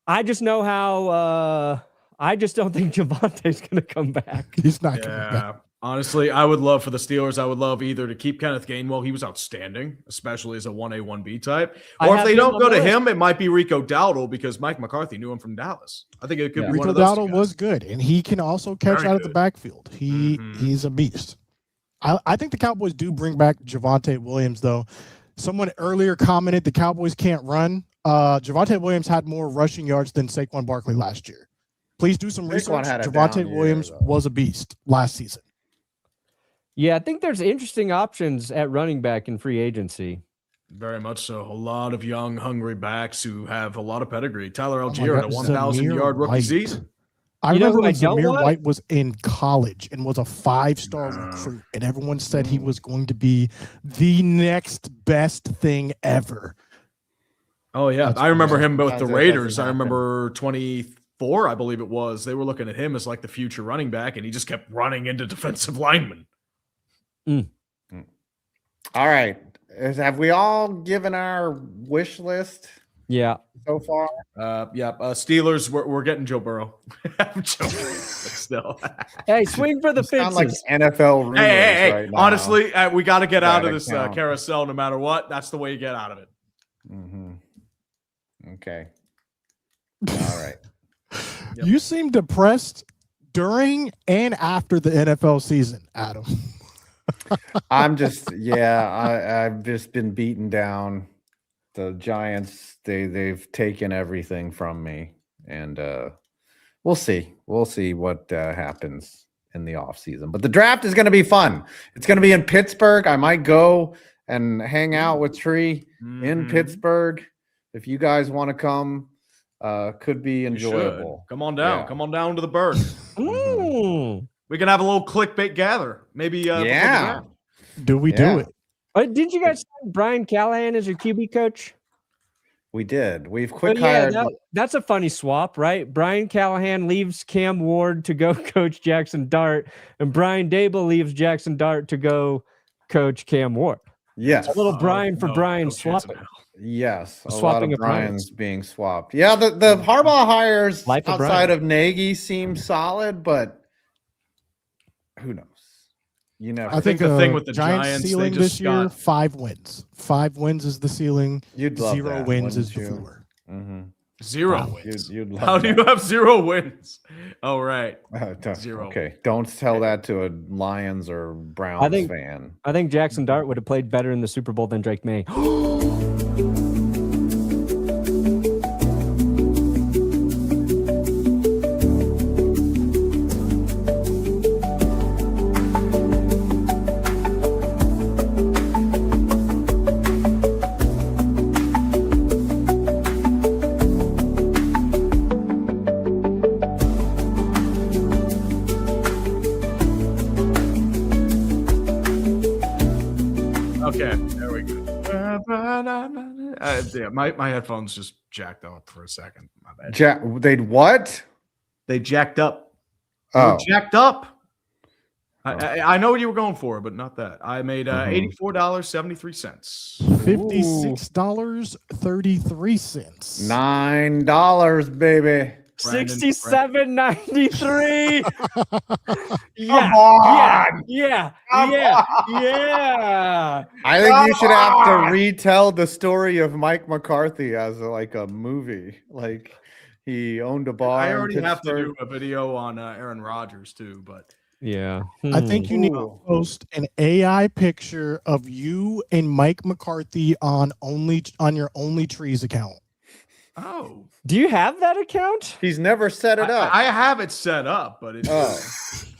I just know how I just don't think Javonte's going to come back. He's not coming back. Yeah. Honestly, I would love for the Steelers. I would love either to keep Kenneth Gainwell. He was outstanding, especially as a 1A, 1B type. I Or if have they him don't on go the to list. him, it might be Rico Dowdle because Mike McCarthy knew him from Dallas. I think it could be one Rico of those two Dowdle guys. was good, and he can also catch Very out of the good. backfield. He's a beast. I think the Cowboys do bring back Javonte Williams, though. Someone earlier commented the Cowboys can't run. Javonte Williams had more rushing yards than Saquon Barkley last year. Please do some Saquon research. had a Javonte down year, Williams though. was a beast last season. Yeah, I think there's interesting options at running back in free agency. Very much so. A lot of young, hungry backs who have a lot of pedigree. Tyler Oh my Algier had a God, 1,000-yard Zamir rookie White. season. I You know remember who I when don't Zamir want? White was in college and was a 5-star recruit, and everyone said he was going to be the next best thing ever. Oh, yeah. That's I remember crazy. him with the Sometimes that Raiders. doesn't I happen. remember 24, I believe it was. They were looking at him as like the future running back, and he just kept running into defensive linemen. All right. Have we all given our wish list Yeah. so far? Steelers, we're getting Joe Burrow. I'm joking, but still. Hey, swing for the Sound like fences. NFL rumors Hey. right now. Honestly, we got to get out of Gotta this count. carousel no matter what. That's the way you get out of it. Mm-hmm. Okay. All right. Yep. You seem depressed during and after the NFL season, Adam. I'm just, I've just been beaten down. The Giants, they've taken everything from me, and we'll see. We'll see what happens in the offseason. But the draft is going to be fun. It's going to be in Pittsburgh. I might go and hang out with Tree in Pittsburgh. If you guys want to come, could be enjoyable. Come on down. Yeah. Come on down to the Berg. Mm. We can have a little clickbait gather. Maybe. before the draft. Do we do it? Didn't you guys sign Brian Callahan as your QB coach? We did. We've Oh, quick yeah, hired. that's a funny swap, right? Brian Callahan leaves Cam Ward to go coach Jackson Dart, and Brian Dable leaves Jackson Dart to go coach Cam Ward. Yes. A little Brian for Brian no chance in swapping. hell. Yes, a lot Swapping of of Bryans. Bryans being swapped. Yeah, the Harbaugh hires Life of outside Bryan. of Nagy seem solid, but who knows? You never. I think the thing with the Giants, they ceiling just this year, got- 5 wins. 5 wins is the ceiling. You'd love 0 that, wins is wouldn't the you? floor. Mm-hmm. 0 wins. You'd love How do you that. have 0 wins? Oh, right. Don't- 0. Okay, don't tell that to a Lions or Browns think- fan. I think Jackson Dart would have played better in the Super Bowl than Drake May. Okay, there we go. Yeah, my headphones just jacked up for a second. My bad. They'd what? They jacked up. They Oh, were jacked up. I know what you were going for, but not that. I made $84.73. $56.33. $9, baby. Brandon, 67.93. Yeah, Come on. yeah. I think you should have to retell the story of Mike McCarthy as a movie. Like he owned a bar. I in already have to Pittsburgh. do a video on Aaron Rodgers too, but Yeah. I think you need to Ooh. post an AI picture of you and Mike McCarthy on your Only Trees account. oh, Do you have that account? He's never set it up. I have it set up, but it's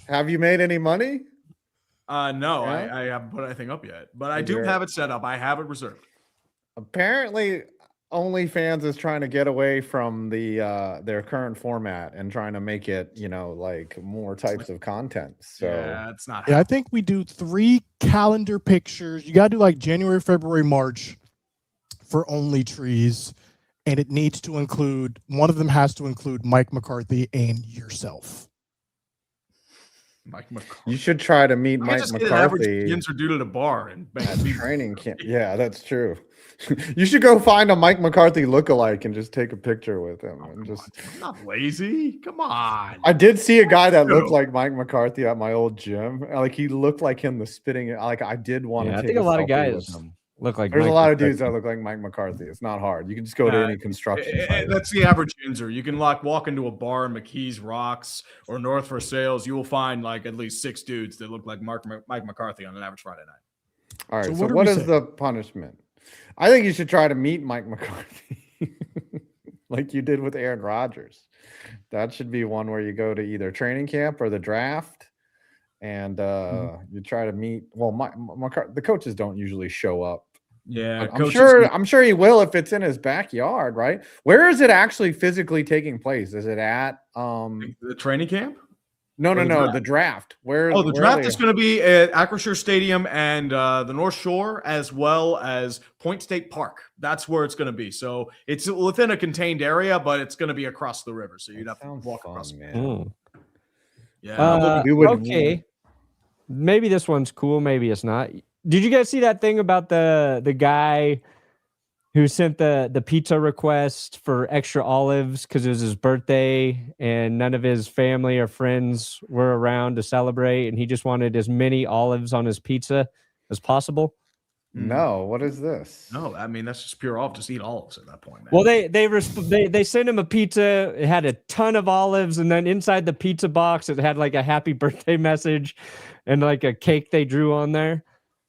Have you made any money? no, Yeah? I haven't put anything up yet, but I Is do there- have it set up. I have it reserved. Apparently, OnlyFans is trying to get away from their current format and trying to make it, more types of content. So Yeah, it's not. Yeah, I think we do 3 calendar pictures. You got to do like January, February, March for Only Trees. And it needs to include, one of them has to include Mike McCarthy and yourself. Mike McCarthy. you should try to meet I Mike just get an average McCarthy Yinzer dude at a bar and at training camp. Yeah, that's true. You should go find a Mike McCarthy lookalike and just take a picture with him. And just I'm not lazy. Come on. I did see a guy that looked True. like Mike McCarthy at my old gym. Like he looked like him, the spitting. Like I did want to. Yeah, I take think a lot of selfie with guys him. look like There's Mike a lot of dudes McCarthy. that look like Mike McCarthy. It's not hard. You can just go to any construction site. That's the average Yinzer. You can walk into a bar in McKees Rocks or North for Sales. You will find at least 6 dudes that look like Mike McCarthy on an average Friday night. All right. So So what are what we is saying? the punishment? I think you should try to meet Mike McCarthy like you did with Aaron Rodgers. That should be one where you go to either training camp or the draft and you try to meet. Well, the coaches don't usually show up. Yeah, I'm sure he will if it's in his backyard, right? Where is it actually physically taking place? Is it at the training camp. no, the draft? the draft. Where Oh, the draft are is they- going to be at Acrisure Stadium and the North Shore, as well as Point State Park. That's where it's going to be. So it's within a contained area, but it's going to be across the river. So you'd have to Sounds walk fun, across. man. Mm. Yeah, You would- Okay. Maybe this one's cool. Maybe it's not. Did you guys see that thing about the guy who sent the pizza request for extra olives because it was his birthday and none of his family or friends were around to celebrate, and he just wanted as many olives on his pizza as possible? No, what is this? No, I mean that's just pure olive. Just eat olives at that point, man. Well, they sent him a pizza. It had a ton of olives, and then inside the pizza box, it had like a happy birthday message and like a cake they drew on there.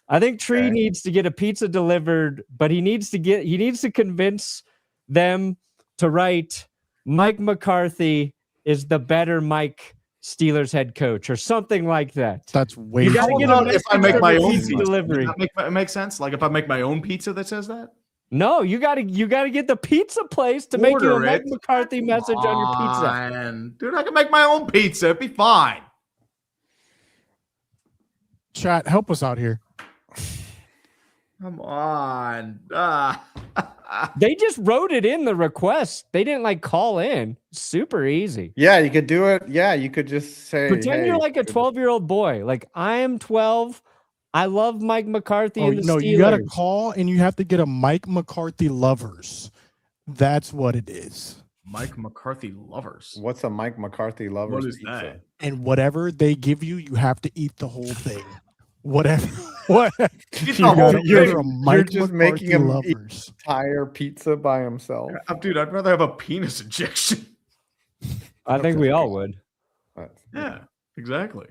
I think Tree needs to get a pizza delivered, but he needs to convince them to write Mike McCarthy is the better Mike Steelers head coach or something like that. That's way. You gotta get him if I make my own pizza pizza delivery. Does that make sense? Like if I make my own pizza that says that? No, you gotta get the pizza place to make you a Order Mike it. McCarthy message on your pizza. Fine. Dude, I can make my own pizza. It'd be fine. Chat, help us out here. Come on. They just wrote it in the request. They didn't like call in. Super easy. Yeah, you could do it. Yeah, you could just say, Pretend you're hey, like a 12-year-old boy. Like, I am 12. I love Mike McCarthy and the Steelers. You got to call and you have to get a Mike McCarthy lovers. That's what it is. Mike McCarthy lovers. What's a Mike McCarthy lovers What is pizza? that? And whatever they give you, you have to eat the whole thing. Whatever. What? Eat the whole thing. You're a Mike just McCarthy making him eat lovers. entire pizza by himself. Dude, I'd rather have a penis injection. I think we all would. Yeah, exactly.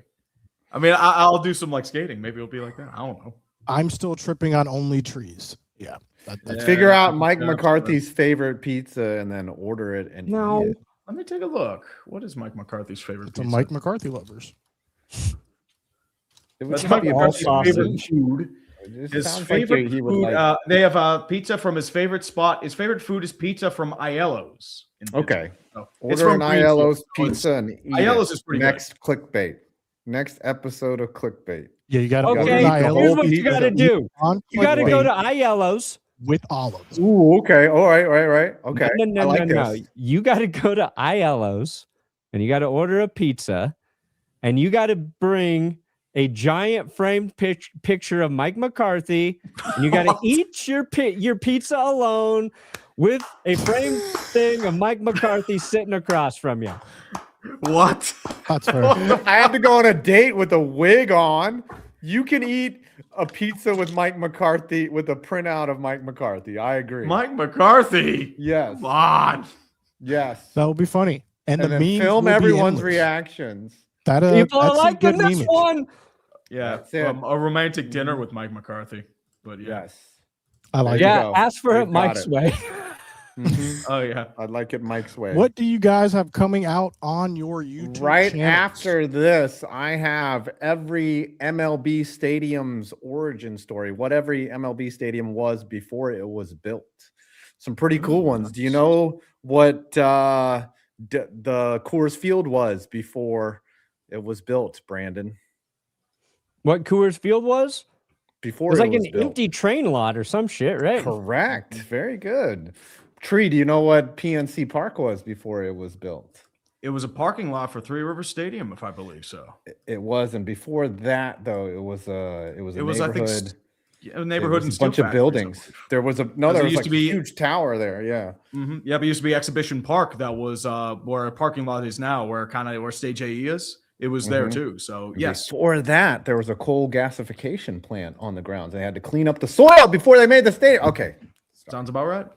I mean, I'll do some like skating. Maybe it'll be like that. I don't know. I'm still tripping on only trees. Yeah. That's Figure out Mike that's McCarthy's favorite pizza and then order it and eat it. Let me take a look. What is Mike McCarthy's favorite it's a pizza? Mike McCarthy lovers. It would That's Mike be a McCarthy's sausage. favorite food. It just His sounds like favorite he would food. like. They have pizza from his favorite spot. His favorite food is pizza from Aiello's. Okay. So, it's Order from an Greenfield. Aiello's So it's- pizza and eat Aiello's it. is pretty Next clickbait. Next episode of clickbait. Yeah, you got to Okay, go to here's Aiello's Here's what you got to do. on You got to go to clickbait Aiello's. with olives. Ooh, okay. All right, right. Okay. No. I like this. You got to go to Aiello's and you got to order a pizza and you got to bring a giant framed picture of Mike McCarthy and you got to eat your pizza alone with a framed thing of Mike McCarthy sitting across from you. What? That's fair. I have to go on a date with a wig on. You can eat a pizza with Mike McCarthy with a printout of Mike McCarthy. I agree. Mike McCarthy. Yes. Come on. Yes. That would be funny. And the And then memes film will be everyone's endless. reactions. People are that's a liking good this meme. one. Yeah, That's it. a romantic dinner with Mike McCarthy. But yeah. Yes. I like There you it. Yeah, go. ask for it We've got Mike's it. way. Mhm. Oh yeah. I'd like it Mike's way. What do you guys have coming out on your YouTube Right channels? after this, I have every MLB stadium's origin story, what every MLB stadium was before it was built. Some pretty cool ones. Do you know what the Coors Field was before it was built, Brandon? What Coors Field was? Before It was it like was an built. empty train lot or some shit, right? Correct. Very good. Tree, do you know what PNC Park was before it was built? It was a parking lot for Three Rivers Stadium, if I believe so. It was, and before that, though, it was a I think, neighborhood. yeah, a neighborhood It and was a bunch of buildings. There was there it was used like to a be- huge tower there. Yeah. Yeah, but it used to be Exhibition Park. That was where a parking lot is now, where Stage AE is. It was there too. So And yes, Before that, there was a coal gasification plant on the grounds. They had to clean up the soil before they made the stadium. Okay. sounds about right.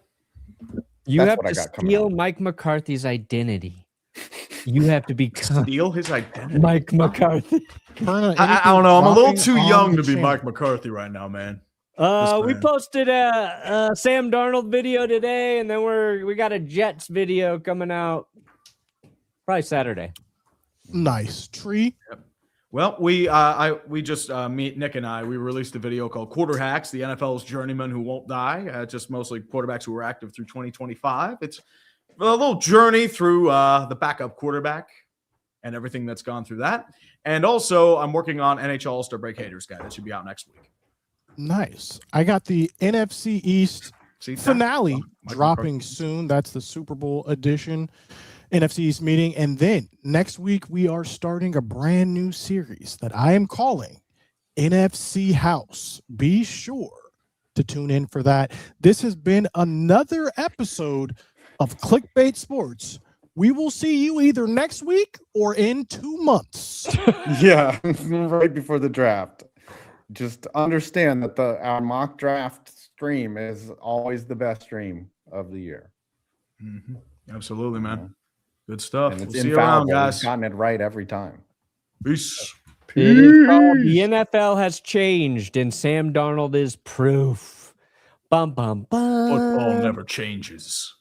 You That's have what I to got coming steal out. Mike McCarthy's identity. You have to become Steal his identity. Mike McCarthy. Turner, I don't know. I'm a little anything too dropping young on to the be channel? Mike McCarthy right now, man. We man. posted a Sam Darnold video today, and then we got a Jets video coming out probably Saturday. Nice. Tree. Well, we just Nick and I released a video called Quarter Hacks, the NFL's journeyman who won't die. Just mostly quarterbacks who were active through 2025. It's a little journey through the backup quarterback and everything that's gone through that. And also, I'm working on NHL All-Star Break Haters guide. That should be out next week. Nice. I got the NFC East See, finale Mike dropping McCarthy. soon. That's the Super Bowl edition NFC East meeting. And then next week, we are starting a brand new series that I am calling NFC House. Be sure to tune in for that. This has been another episode of Clickbait Sports. We will see you either next week or in 2 months. Yeah. Right before the draft. just understand that our mock draft stream is always the best stream of the year. Absolutely, man. Mhm. Good stuff. And We'll it's see you around, infallible. We've guys. gotten it right every time. Peace. It is called The NFL Has Changed, and Sam Darnold is proof. Bum, bum, bum. Football never changes.